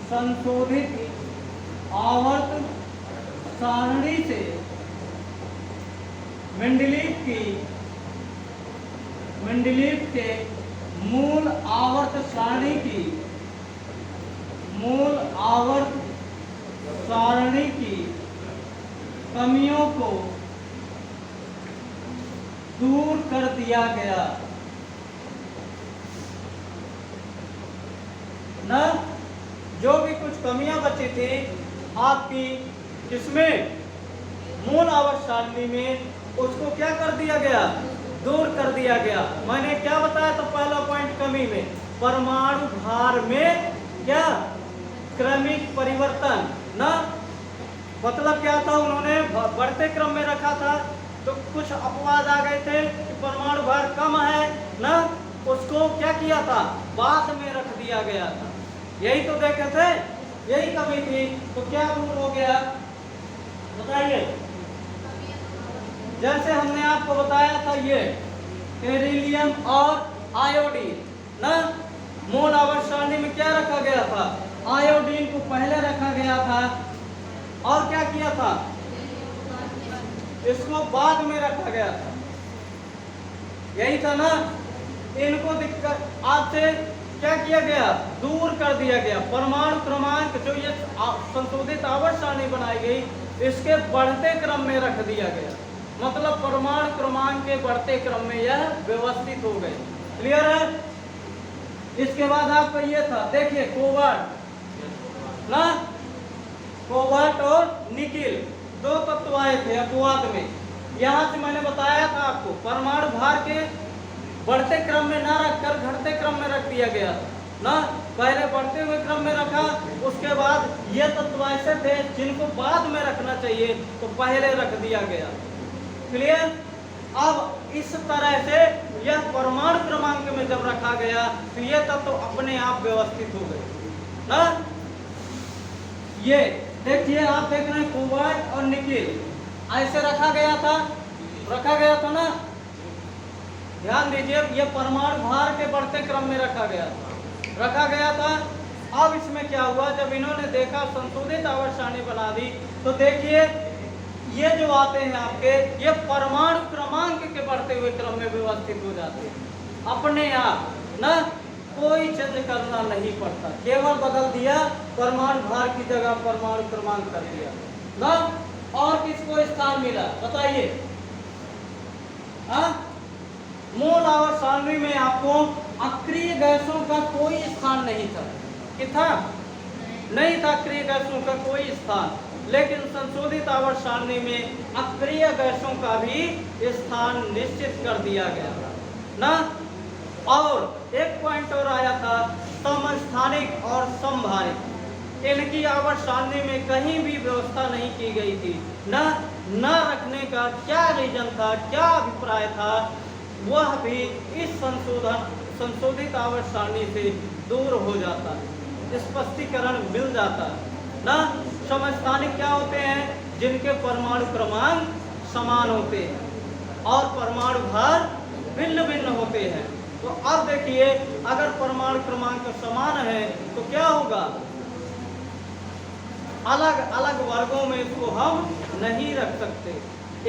संशोधित आवर्त सारणी से मेंडलीव के मूल आवर्त सारणी की, मूल आवर्त सारणी की कमियों को दूर कर दिया गया ना। जो भी कुछ कमियां बची थी आपकी किसमें? मूल आवर्त सारणी में, उसको क्या कर दिया गया? दूर कर दिया गया। मैंने क्या बताया था पहला पॉइंट कमी में, परमाणु भार में क्या क्रमिक परिवर्तन ना, मतलब क्या था, उन्होंने बढ़ते क्रम में रखा था तो कुछ अपवाद आ गए थे कि परमाणु भार कम है ना, उसको क्या किया था, बाद में रख दिया गया था। यही तो देखे थे, यही कमी थी, तो क्या दूर हो गया बताइए। जैसे हमने आपको बताया था ये बेरिलियम और आयोडीन ना, मूल आवर्त सारणी में क्या रखा गया था, आयोडीन को पहले रखा गया था और क्या किया था, इसको बाद में रखा गया था, यही था ना। इनको दिक्कत आपसे क्या किया गया, दूर कर दिया गया। परमाणु क्रमांक जो ये संशोधित आवर्त सारणी बनाई गई, इसके बढ़ते क्रम में रख दिया गया, मतलब परमाणु क्रमांक के बढ़ते क्रम में यह व्यवस्थित हो गए। क्लियर है। इसके बाद आपका ये था, देखिए कोबाल्ट ना, कोबाल्ट और निकिल दो तत्व आए थे अपवाद में। यहां से मैंने बताया था आपको, परमाणु भार के बढ़ते क्रम में ना रखकर घटते क्रम में रख दिया गया ना, पहले बढ़ते हुए क्रम में रखा, उसके बाद ये तत्व ऐसे थे जिनको बाद में रखना चाहिए तो पहले रख दिया गया। क्लियर। अब इस तरह से यह परमाणु क्रमांक में जब रखा गया तो ये तत्व अपने आप व्यवस्थित हो गए ना। ये देखिए आप देख रहे हैं कोबाल्ट और निकिल ऐसे रखा गया था ना, ध्यान दीजिए, ये परमाणु भार के बढ़ते क्रम में रखा गया था। अब इसमें क्या हुआ, जब इन्होंने देखा संशोधित आवर्त सारणी बना दी, तो देखिए ये जो आते हैं आपके, ये परमाणु क्रमांक के बढ़ते हुए क्रम में व्यवस्थित हो जाते हैं अपने आप ना, कोई चेंज करना नहीं पड़ता, केवल बदल दिया, परमाणु भार की जगह परमाणु क्रमांक कर दिया ना। और किसको स्थान मिला बताइए। मूल आवर्त सारणी में आपको अक्रिय गैसों का कोई स्थान नहीं था, कितना नहीं था अक्रिय गैसों का कोई स्थान, लेकिन संशोधित आवर्त सारणी में अक्रिय गैसों का भी स्थान निश्चित कर दिया गया ना। और एक पॉइंट और आया था, समस्थानिक और समभारिक, इनकी आवर्त सारणी में कहीं भी व्यवस्था नहीं की गई थी ना, न रखने का क्या रीजन था, क्या अभिप्राय था, वह भी इस संशोधित आवर्त सारणी से दूर हो जाता है, स्पष्टीकरण मिल जाता है ना। समस्थानिक क्या होते हैं, जिनके परमाणु क्रमांक समान होते हैं और परमाणु भार भिन्न भिन्न होते हैं। तो अब देखिए, अगर परमाणु क्रमांक समान है तो क्या होगा, अलग अलग वर्गों में इसको हम नहीं रख सकते,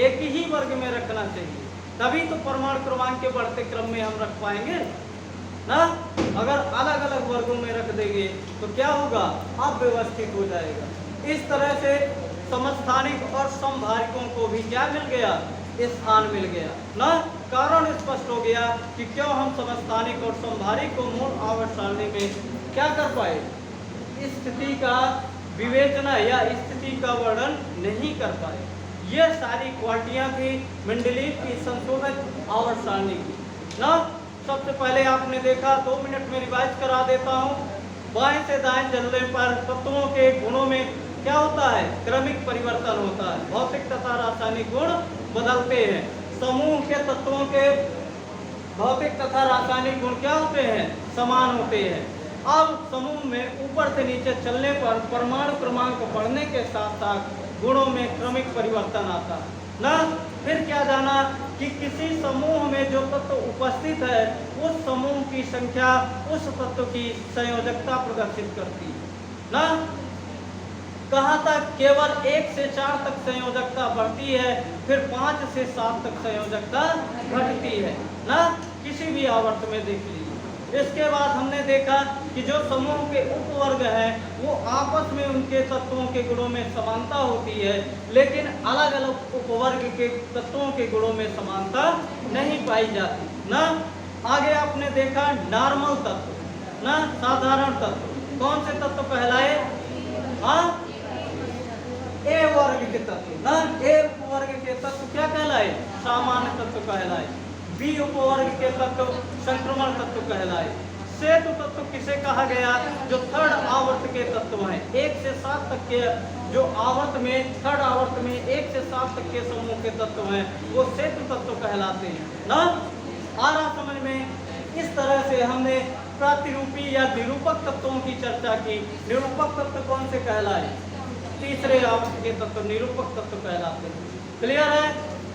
एक ही वर्ग में रखना चाहिए, तभी तो परमाणु क्रमांक के बढ़ते क्रम में हम रख पाएंगे ना। अगर अलग अलग वर्गों में रख देंगे तो क्या होगा, अव्यवस्थित हो जाएगा। इस तरह से समस्थानिक और समभारिकों को भी क्या मिल गया, स्थान मिल गया ना। कारण स्पष्ट हो गया कि क्यों हम समस्थानिक और समभारिक को मूल आवर्त सारणी में क्या कर पाए, स्थिति का विवेचना या स्थिति का वर्णन नहीं कर पाए। ये सारी क्वालिटियां थी मेंडलीव की संशोधित आवर्त सारणी की ना। सबसे पहले आपने देखा, 2 मिनट में रिवाइज करा देता हूँ, बाएं से दाएं चलने पर तत्वों के गुणों में क्या होता है, क्रमिक परिवर्तन होता है, भौतिक तथा रासायनिक गुण बदलते हैं। समूह के तत्वों के भौतिक तथा रासायनिक गुण क्या होते हैं, समान होते हैं। अब समूह में ऊपर से नीचे चलने पर परमाणु क्रमांक बढ़ने के साथ साथ गुणों में क्रमिक परिवर्तन आता है ना। फिर क्या जाना कि किसी समूह में जो तत्व उपस्थित है, उस समूह की संख्या उस तत्व की संयोजकता प्रदर्शित करती है ना। कहाँ तक, केवल 1 से 4 तक संयोजकता बढ़ती है, फिर 5 से 7 तक संयोजकता घटती है ना, किसी भी आवर्त में देख लीजिए। इसके बाद हमने देखा कि जो समूह के उपवर्ग हैं, वो आपस में उनके तत्वों के गुणों में समानता होती है, लेकिन अलग अलग उपवर्ग के तत्वों के गुणों में समानता नहीं पाई जाती ना। आगे आपने देखा नॉर्मल तत्व ना, साधारण तत्व। कौन से तत्व कहलाए, हाँ, ए वर्ग के तत्व ना, ए वर्ग के तत्व क्या कहलाए, सामान्य तत्व कहलाए। बी उपवर्ग के तत्व संक्रमण तत्व कहलाए। सेतु तत्व किसे कहा गया? जो थर्ड आवर्त के तत्व हैं, 1 से 7 तक के जो आवर्त में, थर्ड आवर्त में 1 से 7 तक के समूह के तत्व हैं, वो सेतु तत्व कहलाते हैं ना। आ रहा समझ में? इस तरह से हमने प्रतिरूपी या निरूपक तत्वों की चर्चा की। निरूपक तत्व कौन से कहलाए? तीसरे आवर्त के तत्व निरूपक तत्व कहलाते हैं। क्लियर है?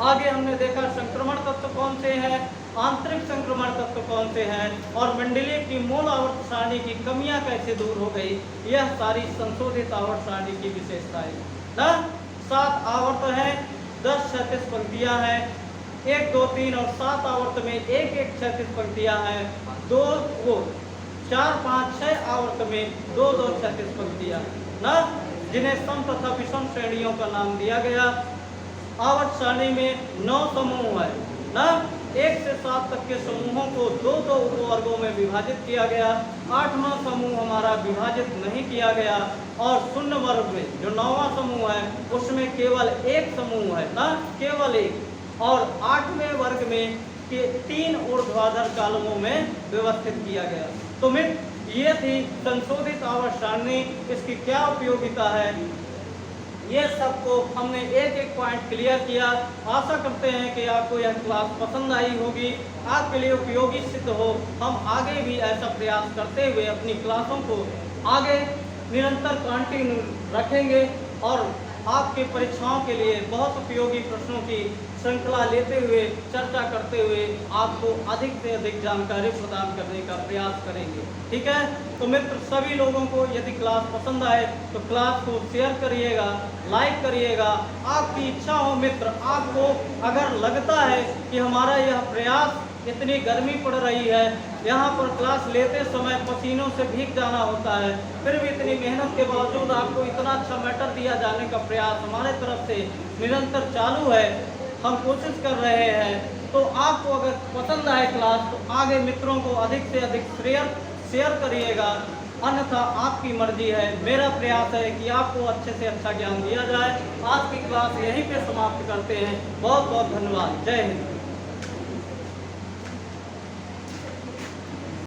आगे हमने देखा संक्रमण तत्व कौन से हैं, आंतरिक संक्रमण तत्व कौन से हैं, और मंडलीय की मूल आवर्त सारणी की कमियां कैसे दूर हो गई। यह सारी संशोधित आवर्त सारणी की विशेषताएं ना। 7 आवर्त हैं, 10 क्षैतिज पंक्तियां हैं, 1 2 3 और 7 आवर्त में 1 क्षैतिज पंक्तियां हैं, 4 5 6 आवर्त में 2 2 क्षैतिज पंक्तियां ना, जिन्हें सम तथा विषम श्रेणियों का नाम दिया गया। आवर्त सारणी में 9 समूह है ना। 1 से 7 तक के समूहों को 2 उपवर्गों में विभाजित किया गया। 8वां समूह हमारा विभाजित नहीं किया गया, और शून्य वर्ग में जो 9वां समूह है उसमें केवल 1 समूह है ना, केवल 1। और 8वें वर्ग में के 3 ऊर्ध्वाधर कॉलमों में व्यवस्थित किया गया। तो मित्र, ये थी संशोधित आवर्त सारणी। इसकी क्या उपयोगिता है, ये सबको हमने एक पॉइंट क्लियर किया। आशा करते हैं कि आपको यह क्लास पसंद आई होगी, आपके लिए उपयोगी सिद्ध हो। हम आगे भी ऐसा प्रयास करते हुए अपनी क्लासों को आगे निरंतर कंटिन्यू रखेंगे, और आपकी परीक्षाओं के लिए बहुत उपयोगी प्रश्नों की श्रृंखला लेते हुए, चर्चा करते हुए आपको अधिक से अधिक जानकारी प्रदान करने का प्रयास करेंगे। ठीक है? तो मित्र, सभी लोगों को यदि क्लास पसंद आए तो क्लास को शेयर करिएगा, लाइक करिएगा। आपकी इच्छा हो मित्र, आपको अगर लगता है कि हमारा यह प्रयास, इतनी गर्मी पड़ रही है, यहाँ पर क्लास लेते समय पसीनों से भीग जाना होता है, फिर भी इतनी मेहनत के बावजूद आपको इतना अच्छा मैटर दिया जाने का प्रयास हमारे तरफ से निरंतर चालू है, हम कोशिश कर रहे हैं। तो आपको अगर पसंद आए क्लास तो आगे मित्रों को अधिक से अधिक शेयर करिएगा, अन्यथा आपकी मर्जी है। मेरा प्रयास है कि आपको अच्छे से अच्छा ज्ञान दिया जाए। आज की क्लास यहीं पे समाप्त करते हैं। बहुत बहुत धन्यवाद। जय हिंद।